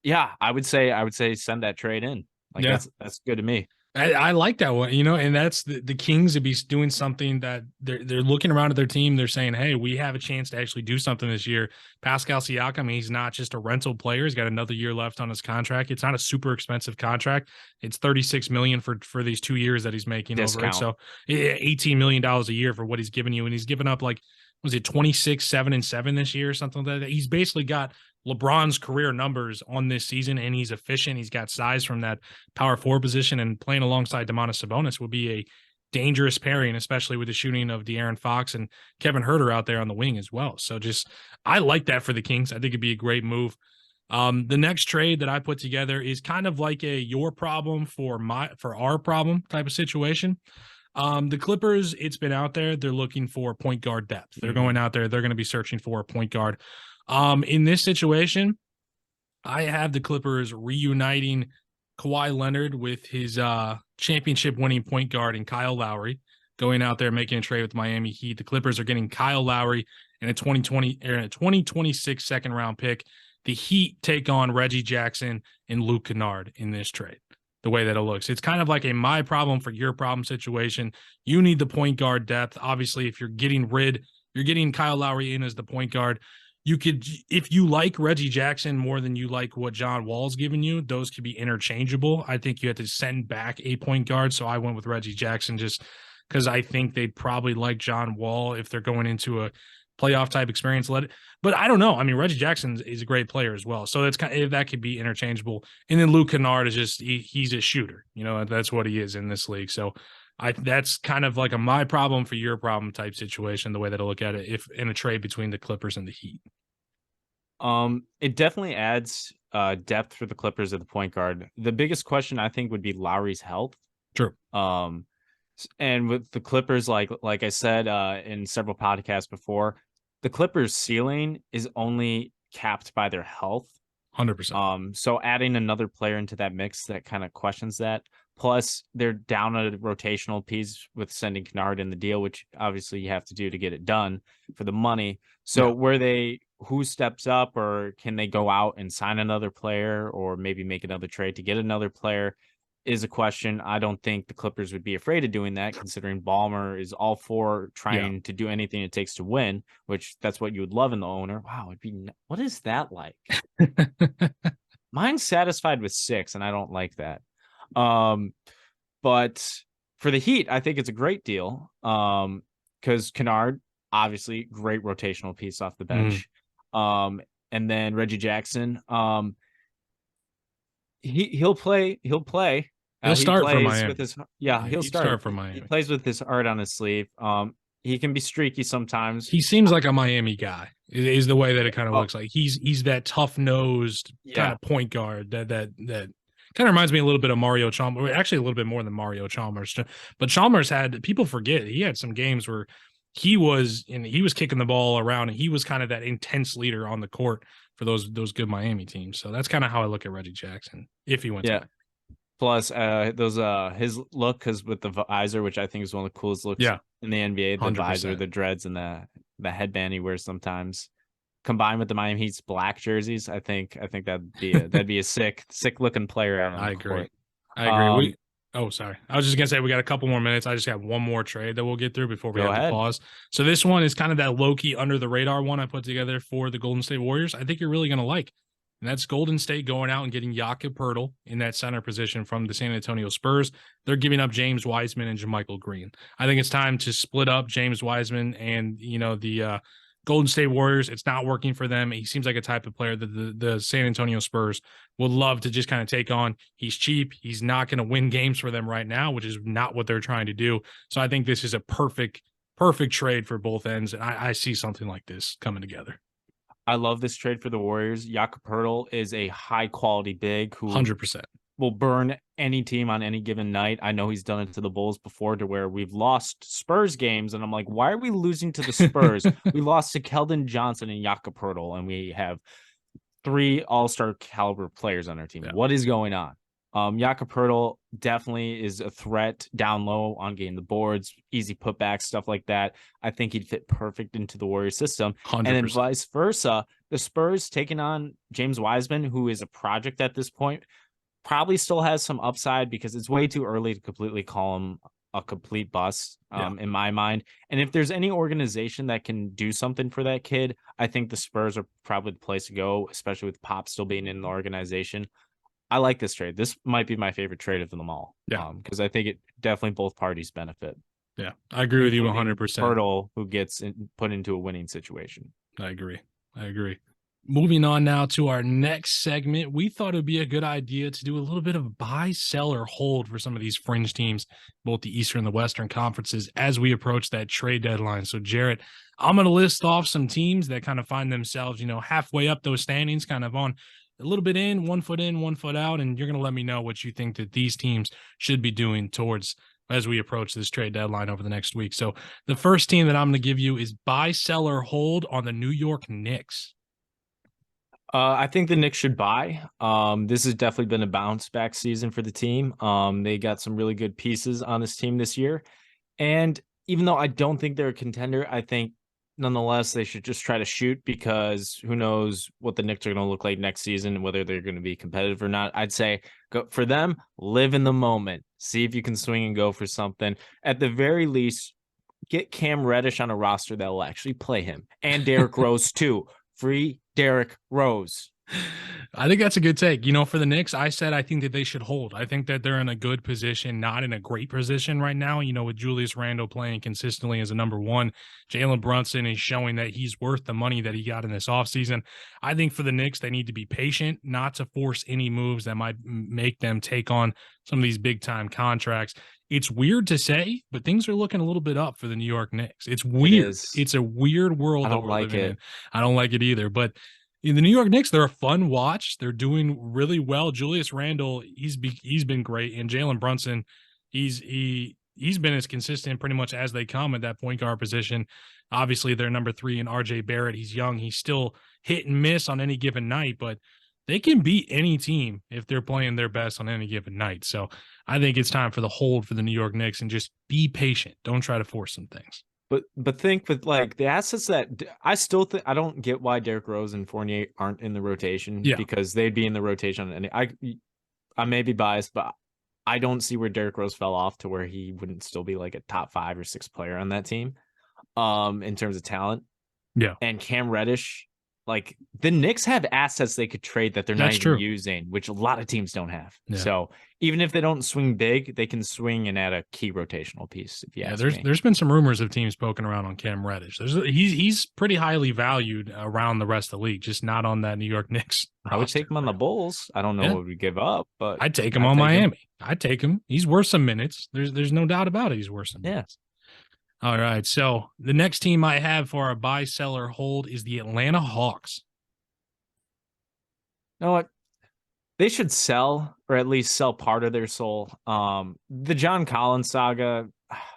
B: yeah, I would say send that trade in. Like that's good to me.
A: I like that one, and that's the Kings to be doing something that they're looking around at their team. They're saying, hey, we have a chance to actually do something this year. Pascal Siakam, he's not just a rental player. He's got another year left on his contract. It's not a super expensive contract. It's $36 million for these 2 years that he's making over it. So $18 million a year for what he's giving you. And he's given up like, was it 26, 7 and 7 this year or something like that? He's basically got LeBron's career numbers on this season, and he's efficient. He's got size from that power forward position, and playing alongside Domantas Sabonis would be a dangerous pairing, especially with the shooting of De'Aaron Fox and Kevin Huerter out there on the wing as well. So I like that for the Kings. I think it'd be a great move. The next trade that I put together is kind of like your problem for our problem type of situation. The Clippers, it's been out there. They're looking for point guard depth. They're going out there. They're going to be searching for a point guard. In this situation, I have the Clippers reuniting Kawhi Leonard with his championship winning point guard and Kyle Lowry, going out there making a trade with Miami Heat. The Clippers are getting Kyle Lowry and a 2026 second round pick. The Heat take on Reggie Jackson and Luke Kennard in this trade. The way that it looks, it's kind of like a my problem for your problem situation. You need the point guard depth. Obviously, if you're getting Kyle Lowry in as the point guard. You could, if you like Reggie Jackson more than you like what John Wall's giving you, those could be interchangeable. I think you have to send back a point guard. So I went with Reggie Jackson just because I think they'd probably like John Wall if they're going into a playoff type experience. But I don't know. I mean, Reggie Jackson is a great player as well. So that's kind of, that could be interchangeable. And then Luke Kennard is just, he's a shooter. That's what he is in this league. So that's kind of like a my problem for your problem type situation, the way that I look at it, if in a trade between the Clippers and the Heat.
B: It definitely adds depth for the Clippers at the point guard. The biggest question I think would be Lowry's health.
A: True.
B: And with the Clippers, like I said in several podcasts before, the Clippers' ceiling is only capped by their health.
A: 100%.
B: So adding another player into that mix that kind of questions that. Plus, they're down a rotational piece with sending Kennard in the deal, which obviously you have to do to get it done for the money. So who steps up, or can they go out and sign another player, or maybe make another trade to get another player, is a question. I don't think the Clippers would be afraid of doing that, considering Ballmer is all for trying to do anything it takes to win, which that's what you would love in the owner. Wow, what is that like? Mine's satisfied with 6, and I don't like that. But for the Heat, I think it's a great deal. Because Kennard, obviously, great rotational piece off the bench. And then Reggie Jackson, he'll play. He'll
A: start for Miami.
B: He'll start
A: for Miami.
B: He plays with his heart on his sleeve. He can be streaky sometimes.
A: He seems like a Miami guy. is the way that it kind of
B: Oh,
A: looks like. He's that tough nosed kind
B: yeah.
A: of point guard that kind of reminds me a little bit of Mario Chalmers, actually a little bit more than Mario Chalmers. But Chalmers had, people forget, he had some games where he was kicking the ball around, and he was kind of that intense leader on the court for those good Miami teams. So that's kind of how I look at Reggie Jackson if he went to
B: Yeah.
A: Miami.
B: Plus, those his look, because with the visor, which I think is one of the coolest looks
A: Yeah,
B: in the NBA, the visor,
A: 100%.
B: the dreads, and the headband he wears sometimes, combined with the Miami Heat's black jerseys, I think that'd be a sick looking player out on
A: I
B: the
A: agree.
B: court.
A: I agree.
B: Um,
A: Oh, sorry. I was just gonna say we got a couple more minutes. I just have one more trade that we'll get through before we
B: Go
A: have to
B: ahead.
A: pause. So this one is kind of that low key under the radar one I put together for the Golden State Warriors. I think you're really gonna like, and that's Golden State going out and getting Jakob Poeltl in that center position from the San Antonio Spurs. They're giving up James Wiseman and JaMychal Green. I think it's time to split up James Wiseman and the Golden State Warriors. It's not working for them. He seems like a type of player that the San Antonio Spurs would love to just kind of take on. He's cheap. He's not going to win games for them right now, which is not what they're trying to do. So I think this is a perfect trade for both ends. And I see something like this coming together.
B: I love this trade for the Warriors. Jakob Poeltl is a high quality big who
A: 100%.
B: will burn any team on any given night. I know he's done it to the Bulls before, to where we've lost Spurs games, and I'm like, why are we losing to the Spurs? We lost to Keldon Johnson and Jakob Poeltl, and we have 3 all-star caliber players on our team.
A: Yeah.
B: What is going on? Jakob Poeltl definitely is a threat down low on getting the boards, easy putbacks, stuff like that. I think he'd fit perfect into the Warriors system.
A: 100%.
B: And then vice versa, the Spurs taking on James Wiseman, who is a project at this point, probably still has some upside, because it's way too early to completely call him a complete bust in my mind. And if there's any organization that can do something for that kid, I think the Spurs are probably the place to go, especially with Pop still being in the organization. I like this trade. This might be my favorite trade of them all.
A: Yeah.
B: Because I think it definitely both parties benefit.
A: Yeah, I agree with you 100%.
B: Poeltl, who gets put into a winning situation.
A: I agree. Moving on now to our next segment, we thought it would be a good idea to do a little bit of buy, sell, or hold for some of these fringe teams, both the Eastern and the Western conferences, as we approach that trade deadline. So, Jarrett, I'm going to list off some teams that kind of find themselves, halfway up those standings, kind of on a little bit in, 1 foot in, 1 foot out, and you're going to let me know what you think that these teams should be doing towards as we approach this trade deadline over the next week. So, the first team that I'm going to give you is buy, sell, or hold on the New York Knicks.
B: I think the Knicks should buy. This has definitely been a bounce back season for the team. They got some really good pieces on this team this year. And even though I don't think they're a contender, I think nonetheless they should just try to shoot, because who knows what the Knicks are going to look like next season and whether they're going to be competitive or not. I'd say go for them, live in the moment, see if you can swing and go for something. At the very least, get Cam Reddish on a roster that will actually play him, and Derrick Rose too. Free Derrick Rose.
A: I think that's a good take. For the Knicks, I said I think that they should hold. I think that they're in a good position, not in a great position right now. With Julius Randle playing consistently as a number one, Jalen Brunson is showing that he's worth the money that he got in this offseason. I think for the Knicks, they need to be patient, not to force any moves that might make them take on some of these big-time contracts. It's weird to say, but things are looking a little bit up for the New York Knicks. It's weird. It's a weird world that we're living in. I don't like it either, but the New York Knicks, they're a fun watch. They're doing really well. Julius Randle, he's been great, and Jalen Brunson, he's been as consistent pretty much as they come at that point guard position. Obviously, they're number 3 in RJ Barrett. He's young. He's still hit and miss on any given night, but they can beat any team if they're playing their best on any given night. So I think it's time for the hold for the New York Knicks, and just be patient. Don't try to force some things.
B: But think with like the assets that I still think, I don't get why Derrick Rose and Fournier aren't in the rotation, because they'd be in the rotation. And I may be biased, but I don't see where Derrick Rose fell off to where he wouldn't still be like a top 5 or 6 player on that team, in terms of talent.
A: Yeah.
B: And Cam Reddish, like the Knicks have assets they could trade that they're not even using, which a lot of teams don't have. Yeah. So even if they don't swing big, they can swing and add a key rotational piece. If you ask me.
A: There's been some rumors of teams poking around on Cam Reddish. He's pretty highly valued around the rest of the league, just not on that New York Knicks roster.
B: I would take him on the Bulls. I don't know what we give up, but
A: I'd take him on Miami. I'd take him. He's worth some minutes. There's no doubt about it. He's worth some minutes. All right. So the next team I have for a buy, sell, or hold is the Atlanta Hawks.
B: You know what? They should sell, or at least sell part of their soul. The John Collins saga,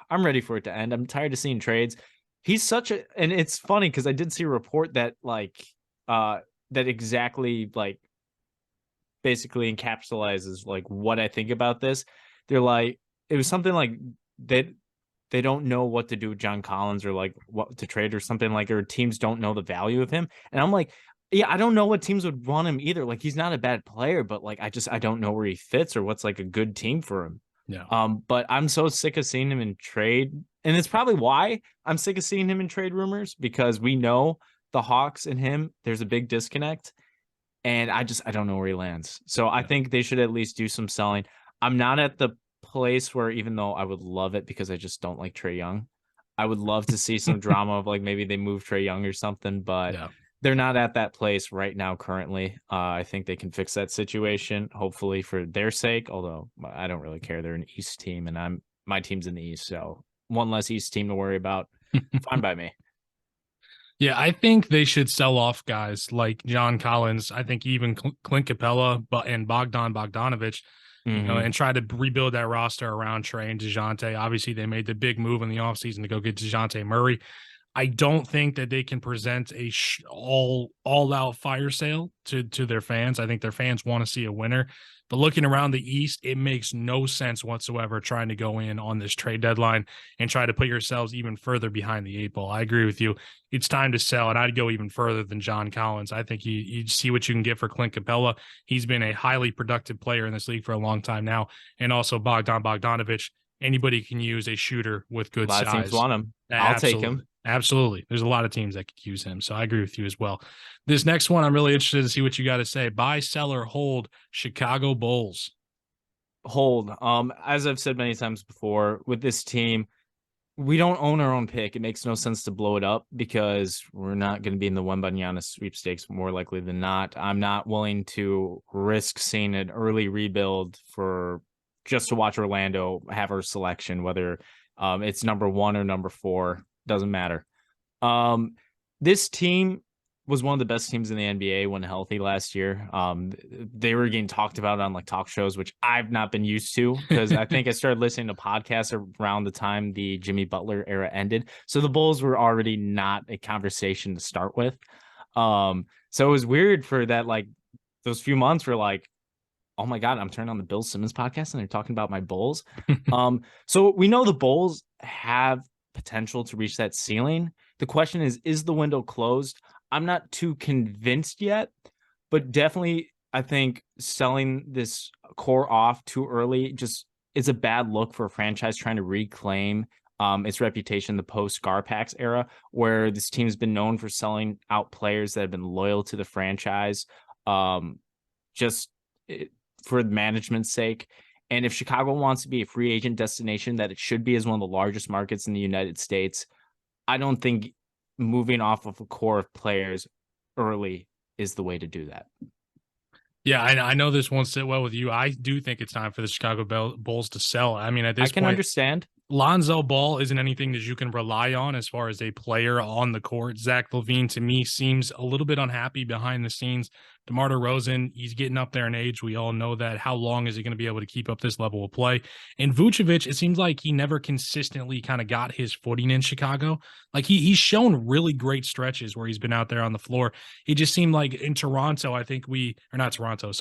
B: I'm ready for it to end. I'm tired of seeing trades. He's such a, and it's funny because I did see a report that that exactly like basically encapsulizes like what I think about this. They're like, it was something like they don't know what to do with John Collins, or like what to trade or something, like, or teams don't know the value of him. And I'm like, yeah, I don't know what teams would want him either. Like, he's not a bad player, but like I don't know where he fits or what's like a good team for him.
A: Yeah.
B: But I'm so sick of seeing him in trade. And it's probably why I'm sick of seeing him in trade rumors, because we know the Hawks and him, there's a big disconnect. And I don't know where he lands. So I think they should at least do some selling. I'm not at the place where, even though I would love it because I just don't like Trae Young, I would love to see some drama of like maybe they move Trae Young or something, but
A: Yeah.
B: they're not at that place right now currently. I think they can fix that situation, hopefully for their sake, although I don't really care. They're an East team and my team's in the East, so one less East team to worry about. Fine by me.
A: Yeah, I think they should sell off guys like John Collins. I think even Clint Capella and Bogdan Bogdanovic,
B: Mm-hmm.
A: and try to rebuild that roster around Trae and DeJounte. Obviously, they made the big move in the offseason to go get DeJounte Murray. I don't think that they can present a all out fire sale to their fans. I think their fans want to see a winner. But looking around the East, it makes no sense whatsoever trying to go in on this trade deadline and try to put yourselves even further behind the eight ball. I agree with you. It's time to sell, and I'd go even further than John Collins. I think you see what you can get for Clint Capella. He's been a highly productive player in this league for a long time now, and also Bogdan Bogdanovic. Anybody can use a shooter with good
B: A lot
A: size.
B: of teams want him. I'll
A: Absolutely.
B: take him.
A: Absolutely. There's a lot of teams that could use him. So I agree with you as well. This next one, I'm really interested to see what you got to say. Buy, sell, or hold Chicago Bulls.
B: Hold. As I've said many times before, with this team, we don't own our own pick. It makes no sense to blow it up because we're not going to be in the Wembanyama sweepstakes more likely than not. I'm not willing to risk seeing an early rebuild for just to watch Orlando have our selection, whether it's number 1 or number 4, doesn't matter. This team was one of the best teams in the NBA when healthy last year. They were getting talked about on like talk shows, which I've not been used to because I think I started listening to podcasts around the time the Jimmy Butler era ended. So the Bulls were already not a conversation to start with. So it was weird for that, like those few months were like, oh my God, I'm turning on the Bill Simmons podcast and they're talking about my Bulls. So we know the Bulls have potential to reach that ceiling. The question is the window closed? I'm not too convinced yet, but definitely I think selling this core off too early just is a bad look for a franchise trying to reclaim its reputation the post Garpax era, where this team's been known for selling out players that have been loyal to the franchise, just for management's sake. And if Chicago wants to be a free agent destination that it should be as one of the largest markets in the United States, I don't think moving off of a core of players early is the way to do that.
A: Yeah, I know this won't sit well with you. I do think it's time for the Chicago Bulls to sell. I mean, at this
B: I can
A: point,
B: understand.
A: Lonzo Ball isn't anything that you can rely on as far as a player on the court. Zach LaVine, to me, seems a little bit unhappy behind the scenes. DeMar DeRozan, he's getting up there in age. We all know that. How long is he going to be able to keep up this level of play? And Vucevic, it seems like he never consistently kind of got his footing in Chicago. Like he's shown really great stretches where he's been out there on the floor. He just seemed like in Toronto,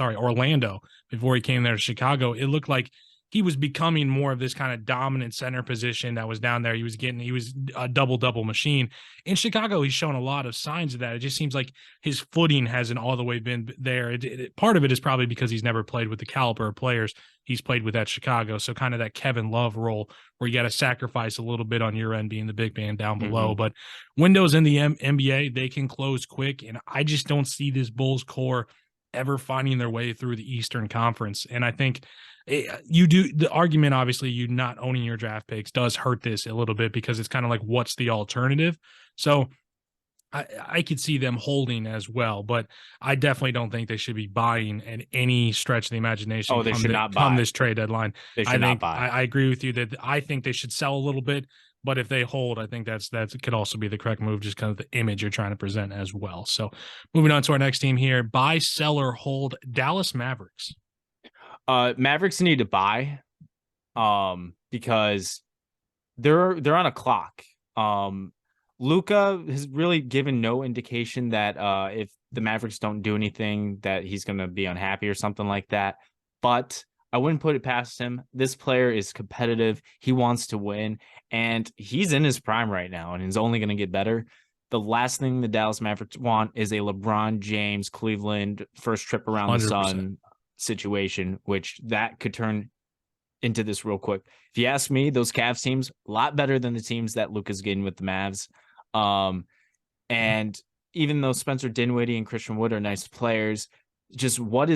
A: Orlando, before he came there to Chicago, it looked like he was becoming more of this kind of dominant center position that was down there. He was a double machine. In Chicago, he's shown a lot of signs of that. It just seems like his footing hasn't all the way been there. Part of it is probably because he's never played with the caliber of players he's played with at Chicago. So kind of that Kevin Love role where you got to sacrifice a little bit on your end being the big man down below. But windows in the NBA, they can close quick. And I just don't see this Bulls core ever finding their way through the Eastern Conference. And I think you do the argument, obviously, you not owning your draft picks does hurt this a little bit because it's kind of like, what's the alternative? So I could see them holding as well, but I definitely don't think they should be buying at any stretch of the imagination.
B: Oh, they should not buy
A: come this trade deadline.
B: They should not buy.
A: I agree with you that I think they should sell a little bit, But if they hold, I think that could also be the correct move, just kind of the image you're trying to present as well. So moving on to our next team here, buy, sell, or hold Dallas Mavericks.
B: Mavericks need to buy, because they're on a clock. Luka has really given no indication that if the Mavericks don't do anything that he's going to be unhappy or something like that. But I wouldn't put it past him. This player is competitive. He wants to win, and he's in his prime right now, and he's only going to get better. The last thing the Dallas Mavericks want is a LeBron James Cleveland first trip around
A: 100%.
B: the sun situation, which that could turn into this real quick. If you ask me, those Cavs teams a lot better than the teams that Luka's getting with the Mavs. And even though Spencer Dinwiddie and Christian Wood are nice players, just what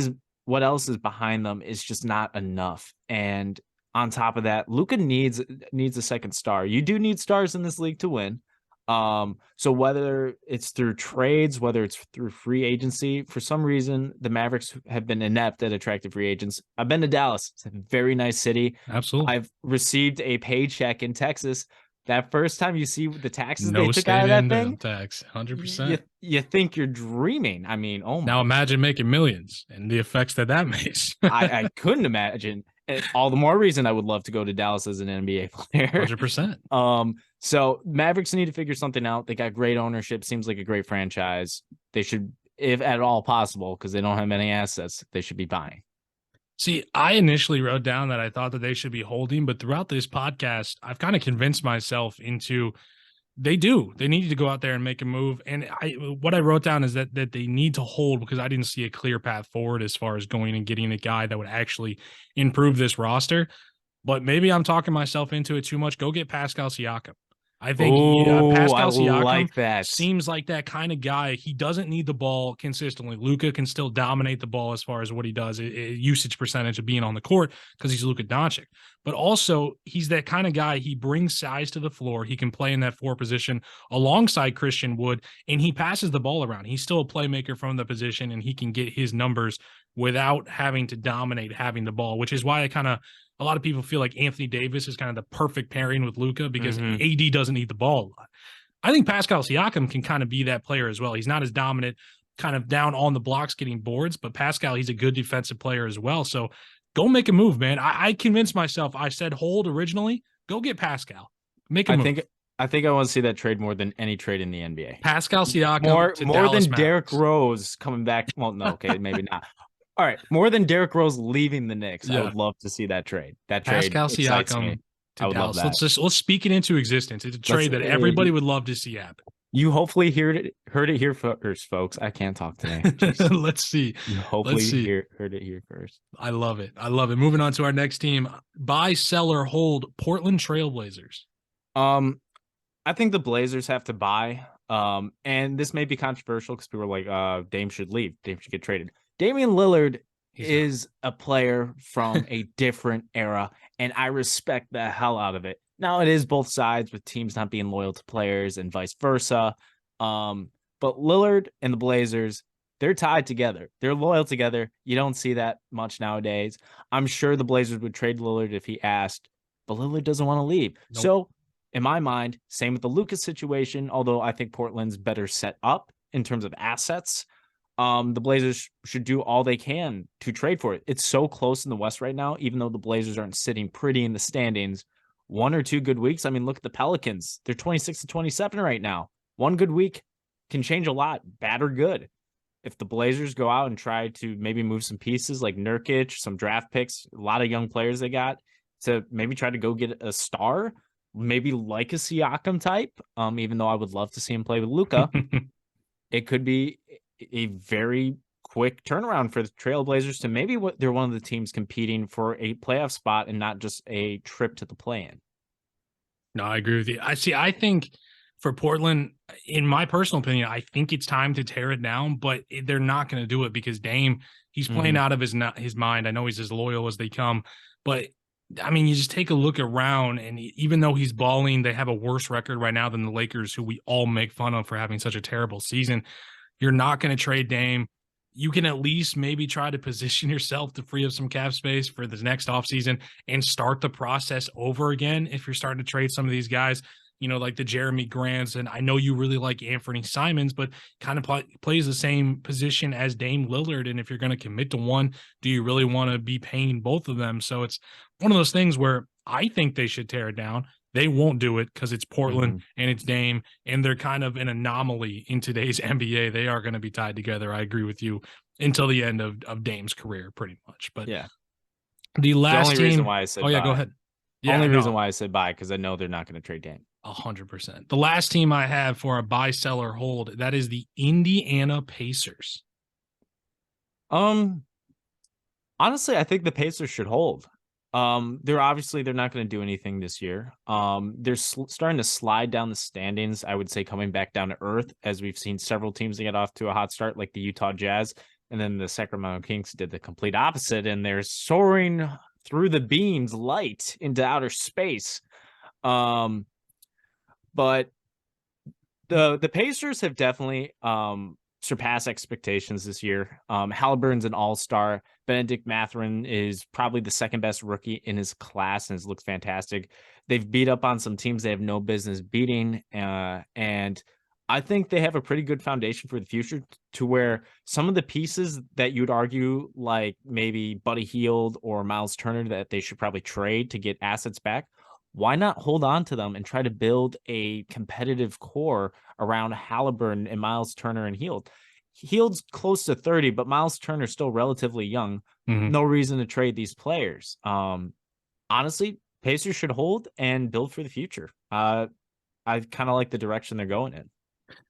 B: else is behind them is just not enough. And on top of that, Luka needs a second star. You do need stars in this league to win. So whether it's through trades, whether it's through free agency, for some reason, the Mavericks have been inept at attracting free agents. I've been to Dallas. It's a very nice city.
A: Absolutely.
B: I've received a paycheck in Texas. That first time you see the taxes
A: No
B: they took out of that thing,
A: tax, 100%.
B: you think you're dreaming. I mean, oh my.
A: Now imagine making millions and the effects that makes.
B: I couldn't imagine. All the more reason I would love to go to Dallas as an NBA player.
A: 100%.
B: So Mavericks need to figure something out. They got great ownership. Seems like a great franchise. They should, if at all possible, because they don't have many assets, they should be buying.
A: See, I initially wrote down that I thought that they should be holding, but throughout this podcast, I've kind of convinced myself into they need to go out there and make a move. And what I wrote down is that they need to hold, because I didn't see a clear path forward as far as going and getting a guy that would actually improve this roster. But maybe I'm talking myself into it too much. Go get Pascal Siakam. I think Pascal Siakam seems like that kind of guy. He doesn't need the ball consistently. Luka can still dominate the ball as far as what he does, usage percentage of being on the court, because he's Luka Doncic. But also, he's that kind of guy. He brings size to the floor. He can play in that 4 position alongside Christian Wood, and he passes the ball around. He's still a playmaker from the position, and he can get his numbers without having to dominate having the ball, which is why a lot of people feel like Anthony Davis is kind of the perfect pairing with Luka, because AD doesn't need the ball a lot. I think Pascal Siakam can kind of be that player as well. He's not as dominant, kind of down on the blocks getting boards, but Pascal, he's a good defensive player as well. So go make a move, man. I convinced myself. I said hold originally. Go get Pascal. Make a move.
B: I think I want to see that trade more than any trade in the NBA.
A: Pascal Siakam
B: more
A: than
B: Mavericks.
A: Derrick
B: Derrick Rose coming back. Well, no, okay, maybe not. All right, more than Derrick Rose leaving the Knicks. Yeah. I would love to see that trade. That trade
A: Pascal Siakam to Dallas. Let's speak it into existence. It's a trade that everybody would love to see happen.
B: You hopefully heard it here first, folks. I can't talk today.
A: Let's see.
B: You hopefully heard it here first.
A: I love it. Moving on to our next team. Buy, sell, or hold Portland Trailblazers.
B: I think the Blazers have to buy. And this may be controversial because people are like, Dame should leave. Dame should get traded. Damian Lillard is a player from a different era, and I respect the hell out of it. Now, it is both sides with teams not being loyal to players and vice versa. But Lillard and the Blazers, they're tied together. They're loyal together. You don't see that much nowadays. I'm sure the Blazers would trade Lillard if he asked, but Lillard doesn't want to leave. Nope. So, in my mind, same with the Lucas situation, although I think Portland's better set up in terms of assets. The Blazers should do all they can to trade for it. It's so close in the West right now, even though the Blazers aren't sitting pretty in the standings. 1 or 2 good weeks. I mean, look at the Pelicans. They're 26-27 right now. 1 good week can change a lot, bad or good. If the Blazers go out and try to maybe move some pieces like Nurkic, some draft picks, a lot of young players they got, to maybe try to go get a star, maybe like a Siakam type, even though I would love to see him play with Luka, it could be a very quick turnaround for the Trailblazers to maybe they're one of the teams competing for a playoff spot and not just a trip to the play-in.
A: No, I agree with you. I think for Portland, in my personal opinion, I think it's time to tear it down, but they're not going to do it because Dame, he's playing out of his mind. I know he's as loyal as they come, but I mean, you just take a look around, and even though he's balling, they have a worse record right now than the Lakers, who we all make fun of for having such a terrible season. You're not going to trade Dame. you can at least maybe try to position yourself to free up some cap space for the next offseason and start the process over again if you're starting to trade some of these guys, like the Jeremy Grants. And I know you really like Anthony Simons, but kind of plays the same position as Dame Lillard. And if you're going to commit to one, do you really want to be paying both of them? So it's one of those things where I think they should tear it down. They won't do it because it's Portland and it's Dame, and they're kind of an anomaly in today's NBA. They are going to be tied together. I agree with you until the end of Dame's career, pretty much. But
B: yeah,
A: the last
B: only reason why I said
A: go ahead. Yeah,
B: only reason why I said buy, because I know they're not going to trade Dame.
A: 100%. The last team I have for a buy, sell, or hold, that is the Indiana Pacers.
B: Honestly, I think the Pacers should hold. They're not going to do anything this year. They're starting to slide down the standings. I would say coming back down to earth, as we've seen several teams get off to a hot start, like the Utah Jazz, and then the Sacramento Kings did the complete opposite, and they're soaring through the beams, light into outer space. But the Pacers have definitely surpass expectations this year. Halliburton's an all-star. Benedict Mathurin is probably the second best rookie in his class and has looked fantastic. They've beat up on some teams they have no business beating. And I think they have a pretty good foundation for the future, to where some of the pieces that you'd argue, like maybe Buddy Hield or Miles Turner, that they should probably trade to get assets back. Why not hold on to them and try to build a competitive core around Halliburton and Miles Turner and Hield? Hield's close to 30, but Miles Turner's still relatively young. No reason to trade these players. Honestly, Pacers should hold and build for the future. I kind of like the direction they're going in.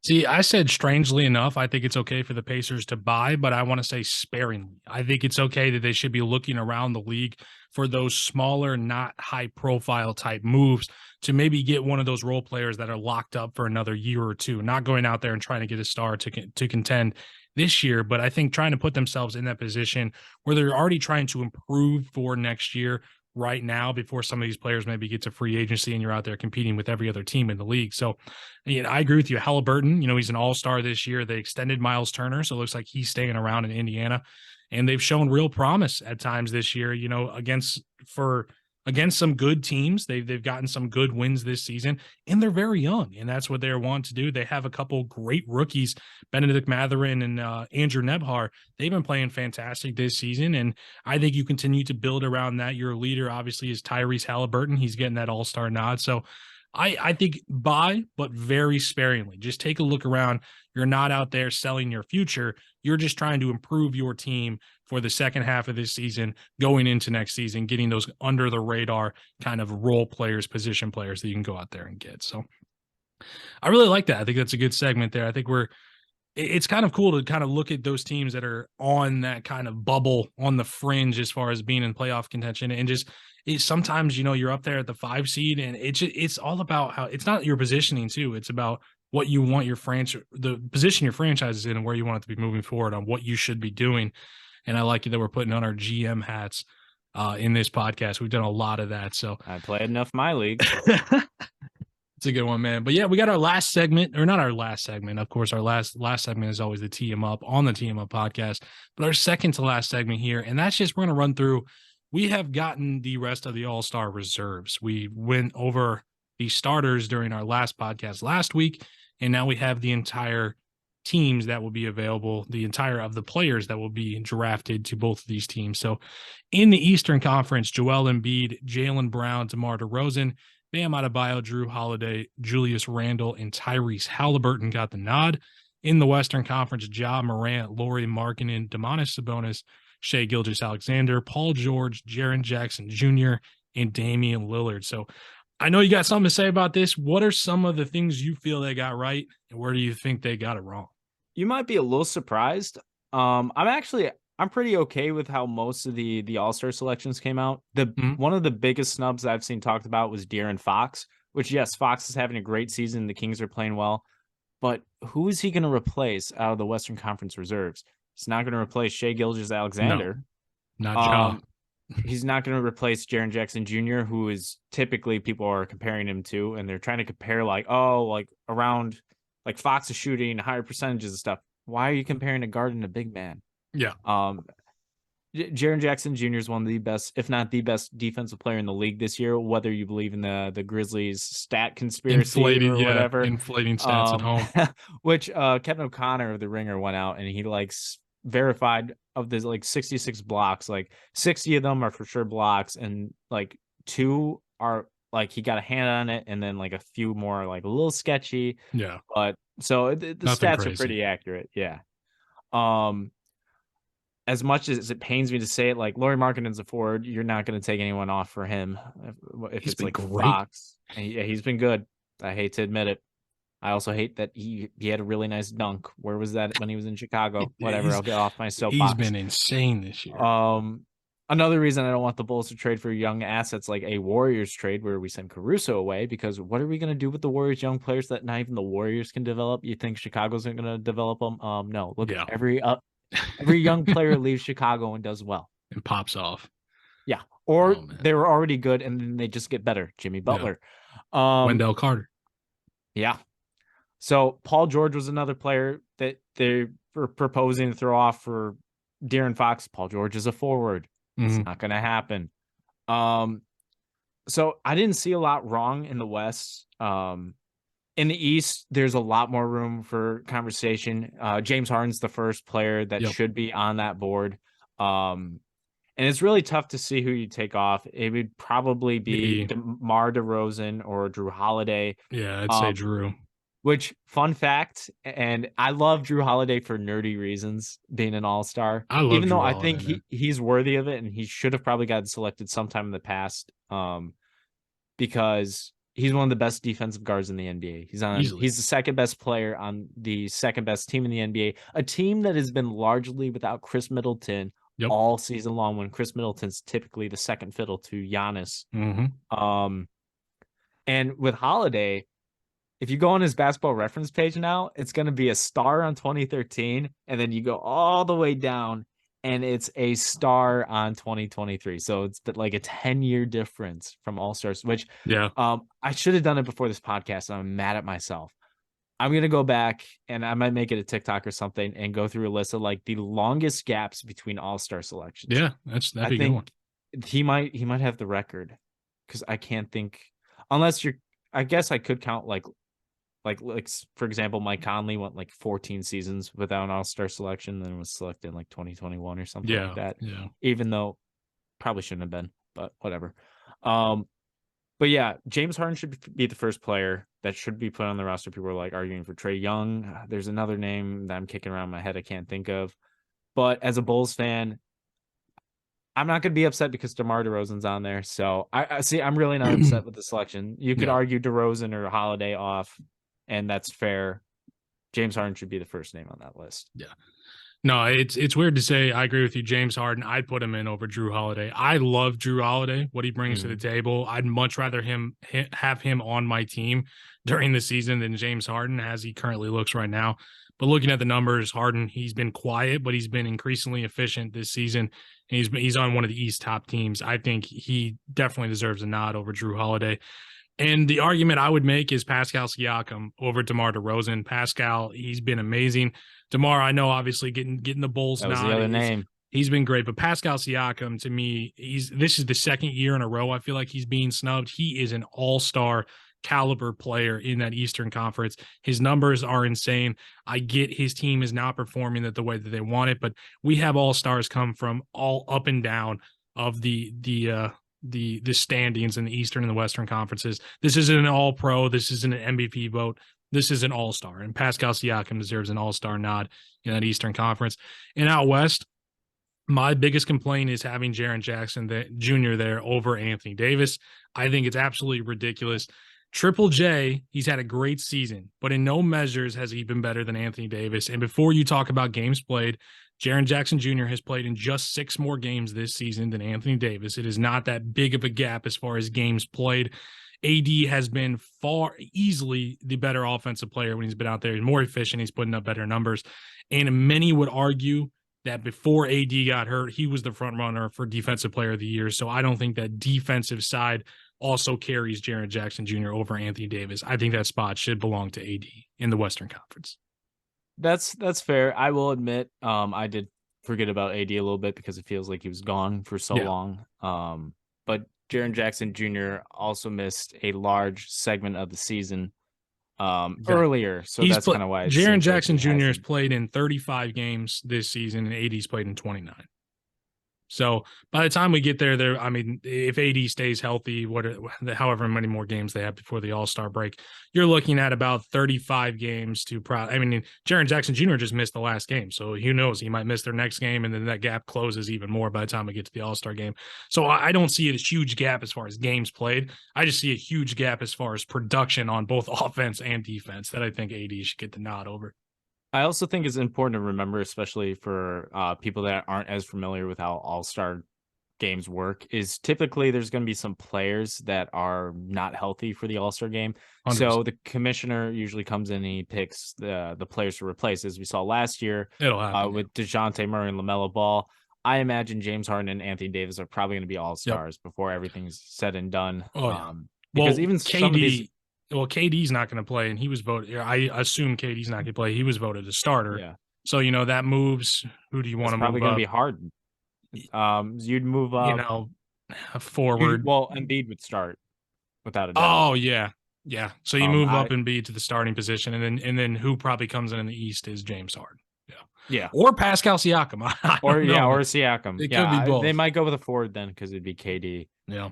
A: See, I said strangely enough, I think it's okay for the Pacers to buy, but I want to say sparingly. I think it's okay that they should be looking around the league for those smaller, not high profile type moves to maybe get one of those role players that are locked up for another year or two, not going out there and trying to get a star to contend this year. But I think trying to put themselves in that position where they're already trying to improve for next year right now, before some of these players maybe get to free agency and you're out there competing with every other team in the league. So, I agree with you. Halliburton, he's an all-star this year. They extended Miles Turner, so it looks like he's staying around in Indiana, and they've shown real promise at times this year, against some good teams. They've gotten some good wins this season, and they're very young, and that's what they're wanting to do. They have a couple great rookies, Benedict Mathurin and Andrew Nebhar. They've been playing fantastic this season, and I think you continue to build around that. Your leader, obviously, is Tyrese Halliburton. He's getting that all-star nod. So I think buy, but very sparingly. Just take a look around. You're not out there selling your future. You're just trying to improve your team for the second half of this season, going into next season, getting those under the radar kind of role players, position players that you can go out there and get. So I really like that. I think that's a good segment there. I think it's kind of cool to kind of look at those teams that are on that kind of bubble on the fringe as far as being in playoff contention, and just sometimes, you're up there at the 5 seed, and it's all about how it's not your positioning too. It's about what you want your franchise, the position your franchise is in, and where you want it to be moving forward on what you should be doing. And I like it that we're putting on our GM hats in this podcast. We've done a lot of that. So
B: I played enough my league.
A: It's a good one, man. But yeah, we got our last segment, or not our last segment. Of course, our last segment is always the Tee 'em Up on the Tee 'em Up podcast. But our second to last segment here, and that's just we're going to run through. We have gotten the rest of the All-Star reserves. We went over the starters during our last podcast last week, and now we have the entire teams that will be available, the entire of the players that will be drafted to both of these teams. So in the Eastern Conference, Joel Embiid, Jaylen Brown, DeMar DeRozan, Bam Adebayo, Drew Holiday, Julius Randle, and Tyrese Halliburton got the nod. In the Western Conference, Ja Morant, Lauri Markkanen, Domantas Sabonis, Shai Gilgeous-Alexander, Paul George, Jaren Jackson Jr., and Damian Lillard. So I know you got something to say about this. What are some of the things you feel they got right, and where do you think they got it wrong?
B: You might be a little surprised. I'm pretty okay with how most of the All-Star selections came out. One of the biggest snubs I've seen talked about was De'Aaron Fox, which, yes, Fox is having a great season. The Kings are playing well. But who is he going to replace out of the Western Conference reserves? He's not going to replace Shai Gilgeous-Alexander.
A: No, not Ja.
B: He's not going to replace Jaren Jackson Jr., who is typically people are comparing him to, and they're trying to compare around Fox is shooting higher percentages and stuff. Why are you comparing a guard and a big man?
A: Yeah.
B: Jaren Jackson Jr. is one of the best, if not the best, defensive player in the league this year. Whether you believe in the Grizzlies stat conspiracy
A: Inflated,
B: or
A: yeah,
B: whatever,
A: inflating stats at home.
B: which Kevin O'Connor of the Ringer went out and he like verified of this like 66 blocks, like 60 of them are for sure blocks, and like 2 are like he got a hand on it, and then like a few more are like a little sketchy.
A: Yeah.
B: But so the
A: Nothing
B: stats are
A: crazy.
B: pretty accurate. Yeah. Um, as much as it pains me to say it, like Lauri Markkanen's a forward, you're not going to take anyone off for him if
A: He's
B: it's
A: been
B: like
A: great.
B: Fox. And he's been good. I hate to admit it. I also hate that he had a really nice dunk. Where was that when he was in Chicago? Whatever. I'll get off my
A: He's
B: soapbox.
A: been insane this year.
B: Another reason I don't want the Bulls to trade for young assets like a Warriors trade where we send Caruso away, because what are we going to do with the Warriors young players that not even the Warriors can develop? You think Chicago's going to develop them? No. Look
A: Yeah.
B: at every young player leaves Chicago and does well.
A: And pops off.
B: Yeah. Or
A: Oh, man.
B: they were already good and then they just get better. Jimmy Butler.
A: Wendell Carter.
B: Yeah. So Paul George was another player that they were proposing to throw off for De'Aaron Fox. Paul George is a forward. It's not going to happen. So I didn't see a lot wrong in the West. In the East, there's a lot more room for conversation. James Harden's the first player that should be on that board. And it's really tough to see who you take off. It would probably be DeMar DeRozan or Drew Holiday.
A: Yeah, I'd say Drew.
B: Which, fun fact, and I love Drew Holiday for nerdy reasons, being an all-star.
A: I love
B: even
A: Drew
B: though I
A: Holiday,
B: think he's worthy of it, and he should have probably gotten selected sometime in the past, because he's one of the best defensive guards in the NBA. He's the second best player on the second best team in the NBA, a team that has been largely without Chris Middleton all season long, when Chris Middleton's typically the second fiddle to Giannis. And with Holiday, if you go on his basketball reference page now, it's going to be a star on 2013, and then you go all the way down, and it's a star on 2023. So it's like a 10-year difference from All-Stars, which I should have done it before this podcast, and I'm mad at myself. I'm going to go back, and I might make it a TikTok or something, and go through a list of like the longest gaps between All-Star selections.
A: Yeah, that'd be a good one.
B: He might have the record, because I can't think, unless I guess I could count like for example, Mike Conley went like 14 seasons without an all-star selection, then was selected in like 2021 or something like that.
A: Yeah.
B: Even though probably shouldn't have been, but whatever. But yeah, James Harden should be the first player that should be put on the roster. People are like arguing for Trae Young. There's another name that I'm kicking around my head I can't think of. But as a Bulls fan, I'm not going to be upset because DeMar DeRozan's on there. So I see, I'm really not upset with the selection. You could argue DeRozan or Holiday off, and that's fair. James Harden should be the first name on that list.
A: Yeah. No, it's weird to say. I agree with you. James Harden, I'd put him in over Drew Holiday. I love Drew Holiday, what he brings to the table. I'd much rather have him on my team during the season than James Harden, as he currently looks right now. But looking at the numbers, Harden, he's been quiet, but he's been increasingly efficient this season. And he's on one of the East top teams. I think he definitely deserves a nod over Drew Holiday. And the argument I would make is Pascal Siakam over DeMar DeRozan. Pascal, he's been amazing. DeMar, I know, obviously getting the Bulls
B: that was
A: nod.
B: The other name.
A: He's been great, but Pascal Siakam, to me, this is the second year in a row I feel like he's being snubbed. He is an all-star caliber player in that Eastern Conference. His numbers are insane. I get his team is not performing the way that they want it, but we have all-stars come from all up and down of the standings in the Eastern and the Western conferences. This isn't an all-pro. This isn't an MVP vote. This is an all-star, and Pascal Siakam deserves an all-star nod in that Eastern Conference. And out West, my biggest complaint is having Jaren Jackson Jr. there over Anthony Davis. I think it's absolutely ridiculous. Triple J, he's had a great season, but in no measures has he been better than Anthony Davis. And before you talk about games played, Jaren Jackson Jr. has played in just 6 more games this season than Anthony Davis. It is not that big of a gap as far as games played. AD has been far easily the better offensive player when he's been out there. He's more efficient. He's putting up better numbers. And many would argue that before AD got hurt, he was the front runner for Defensive Player of the Year. So I don't think that defensive side also carries Jaren Jackson Jr. over Anthony Davis. I think that spot should belong to AD in the Western Conference.
B: That's fair. I will admit, I did forget about AD a little bit because it feels like he was gone for so
A: Yeah.
B: long. But Jaren Jackson Jr. also missed a large segment of the season
A: Exactly.
B: earlier, so that's kind of why it
A: Jaren
B: seems like
A: Jackson
B: he
A: Jr. has
B: hasn't.
A: played in 35 games this season, and AD's played in 29. So by the time we get there, I mean, if AD stays healthy, however many more games they have before the All-Star break, you're looking at about 35 games to I mean, Jaren Jackson Jr. just missed the last game, so who knows? He might miss their next game, and then that gap closes even more by the time we get to the All-Star game. So I don't see a huge gap as far as games played. I just see a huge gap as far as production on both offense and defense that I think AD should get the nod over.
B: I also think it's important to remember, especially for people that aren't as familiar with how All-Star games work, is typically there's going to be some players that are not healthy for the All-Star game.
A: 100%.
B: So the commissioner usually comes in and he picks the players to replace, as we saw last year.
A: It'll happen
B: with DeJounte Murray and LaMelo Ball. I imagine James Harden and Anthony Davis are probably going to be All-Stars before everything's said and done.
A: Oh, yeah.
B: Because
A: well,
B: even
A: KD,
B: some of these...
A: Well, KD's not going to play, and he was voted. I assume KD's not going to play. He was voted a starter.
B: Yeah.
A: So, that moves. Who do you want to move up?
B: Probably going to be Harden. You'd move up.
A: Forward.
B: Embiid would start without a doubt.
A: Oh, yeah. Yeah. So you move up Embiid to the starting position, and then who probably comes in the East is James Harden. Yeah.
B: Yeah.
A: Or Pascal Siakam.
B: Or Siakam.
A: It could be both.
B: They might go with a forward then because it'd be KD.
A: Yeah.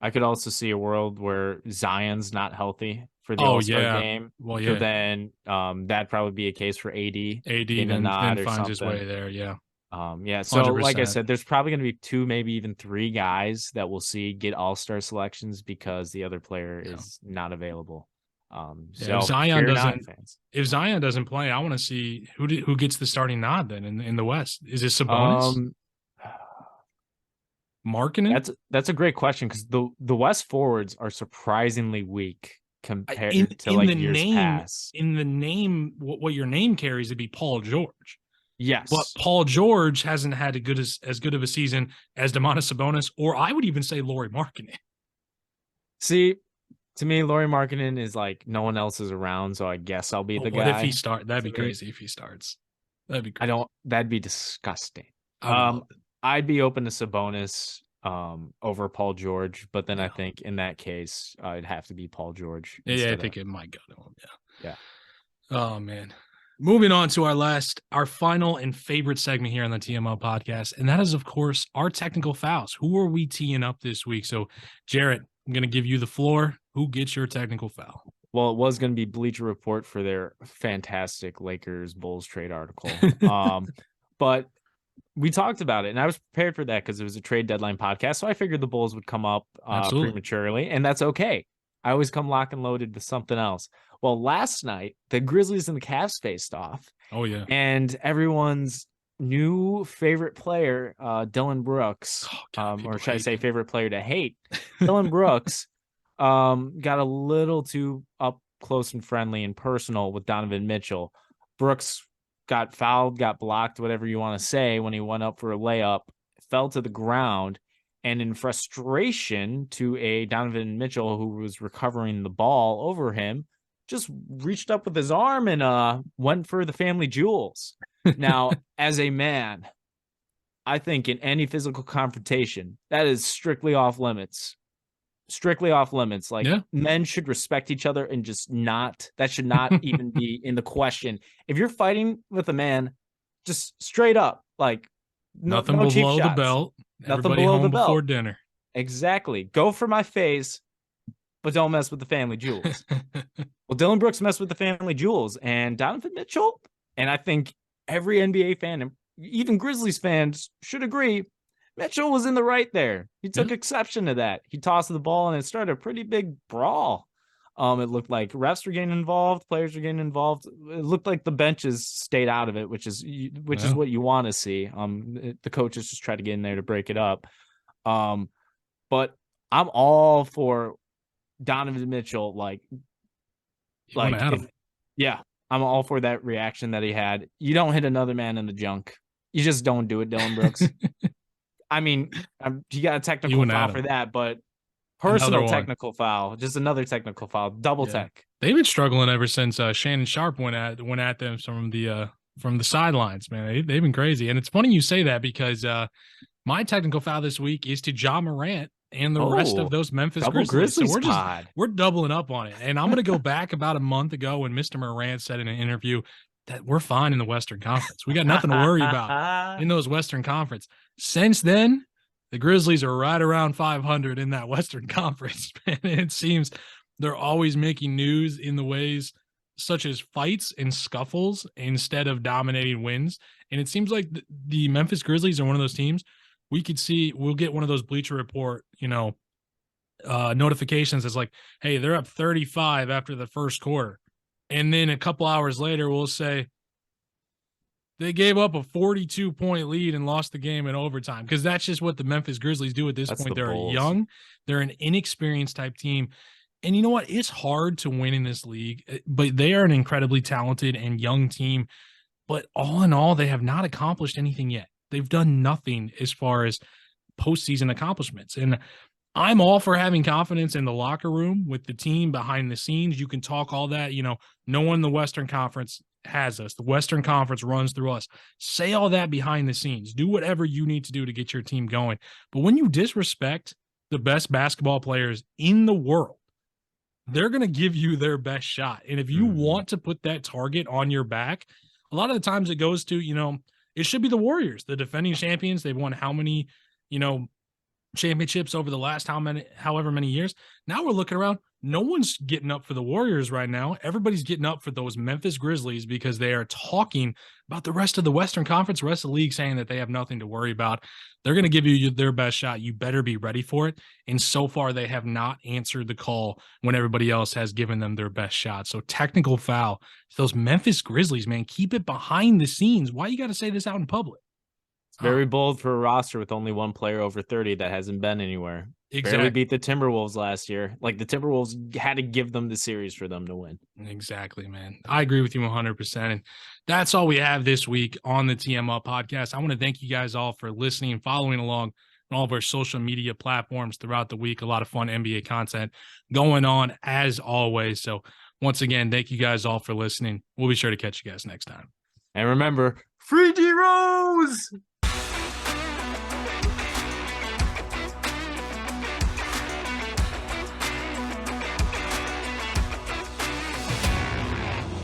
B: I could also see a world where Zion's not healthy for the All-Star game.
A: Well, yeah.
B: So then that'd probably be a case for AD.
A: AD then finds his way there, yeah.
B: Yeah, so
A: 100%.
B: Like I said, there's probably going to be 2, maybe even 3 guys that we'll see get All-Star selections because the other player is not available. So
A: if Zion doesn't play, I want to see who gets the starting nod then in the West. Is it Sabonis? Markkanen?
B: That's a great question because the West forwards are surprisingly weak compared to like years past.
A: In the name, what your name carries would be Paul George.
B: Yes,
A: but Paul George hasn't had as good of a season as Domantas Sabonis, or I would even say Lauri Markkanen.
B: See, to me, Lauri Markkanen is like no one else is around, so I guess I'll be the guy.
A: What if he starts? That'd be crazy if he starts. That'd be crazy.
B: That'd be disgusting. I'd be open to Sabonis over Paul George, but then I think in that case, it'd have to be Paul George.
A: Yeah, I think it might go to him.
B: Yeah.
A: Oh man. Moving on to our final and favorite segment here on the TMO podcast, and that is, of course, our technical fouls. Who are we teeing up this week? So, Jarrett, I'm going to give you the floor. Who gets your technical foul?
B: Well, it was going to be Bleacher Report for their fantastic Lakers Bulls trade article. But we talked about it, and I was prepared for that because it was a trade deadline podcast, so I figured the Bulls would come up prematurely, and that's okay. I always come lock and loaded with something else. Well, last night, the Grizzlies and the Cavs faced off.
A: Oh, yeah.
B: And everyone's new favorite player, Dillon Brooks, or should I say favorite player to hate, Dillon Brooks, got a little too up close and friendly and personal with Donovan Mitchell. Brooks got fouled, got blocked, whatever you want to say, when he went up for a layup, fell to the ground. And in frustration to a Donovan Mitchell who was recovering the ball over him, just reached up with his arm and went for the family jewels. Now, as a man, I think in any physical confrontation, that is strictly off limits. Strictly off limits. Like men should respect each other and just that should not even be in the question. If you're fighting with a man, just straight up, like
A: nothing below the belt.
B: Nothing below the belt
A: before dinner.
B: Exactly. Go for my face, but don't mess with the family jewels. Well, Dillon Brooks messed with the family jewels, and Donovan Mitchell, and I think every NBA fan and even Grizzlies fans should agree, Mitchell was in the right there. He took exception to that. He tossed the ball, and it started a pretty big brawl. It looked like refs were getting involved, players were getting involved. It looked like the benches stayed out of it, which is what you want to see. The coaches just try to get in there to break it up. But I'm all for Donovan Mitchell. I'm all for that reaction that he had. You don't hit another man in the junk. You just don't do it, Dillon Brooks. I mean, you got a technical foul for that, but personal technical foul, just another technical foul, double tech.
A: They've been struggling ever since Shannon Sharp went at them from from the sidelines, man. They've been crazy. And it's funny you say that because my technical foul this week is to Ja Morant and the rest of those Memphis
B: double
A: Grizzlies. So
B: pod.
A: we're doubling up on it. And I'm going to go back about a month ago when Mr. Morant said in an interview that we're fine in the Western Conference. We got nothing to worry about in those Western Conference. Since then, the Grizzlies are right around 500 in that Western Conference. And it seems they're always making news in the ways such as fights and scuffles instead of dominating wins. And it seems like the Memphis Grizzlies are one of those teams we'll get one of those Bleacher Report, notifications as like, hey, they're up 35 after the first quarter. And then a couple hours later, we'll say they gave up a 42-point lead and lost the game in overtime, because that's just what the Memphis Grizzlies do at this point. They're young. They're an inexperienced type team. And you know what? It's hard to win in this league, but they are an incredibly talented and young team. But all in all, they have not accomplished anything yet. They've done nothing as far as postseason accomplishments. And I'm all for having confidence in the locker room with the team behind the scenes. You can talk all that. No one in the Western Conference has us. The Western Conference runs through us. Say all that behind the scenes. Do whatever you need to do to get your team going. But when you disrespect the best basketball players in the world, they're going to give you their best shot. And if you want to put that target on your back, a lot of the times it goes to, it should be the Warriors, the defending champions. They've won how many, championships over the last however many years. Now we're looking around. No one's getting up for the Warriors right now. Everybody's getting up for those Memphis Grizzlies because they are talking about the rest of the Western Conference, rest of the league, saying that they have nothing to worry about. They're going to give you their best shot. You better be ready for it. And so far, they have not answered the call when everybody else has given them their best shot. So technical foul. Those Memphis Grizzlies, man, keep it behind the scenes. Why you got to say this out in public?
B: It's very bold for a roster with only one player over 30 that hasn't been anywhere.
A: Exactly.
B: Barely beat the Timberwolves last year. Like, the Timberwolves had to give them the series for them to win.
A: Exactly, man. I agree with you 100%. And that's all we have this week on the TMUp podcast. I want to thank you guys all for listening and following along on all of our social media platforms throughout the week. A lot of fun NBA content going on as always. So once again, thank you guys all for listening. We'll be sure to catch you guys next time.
B: And remember, free D Rose!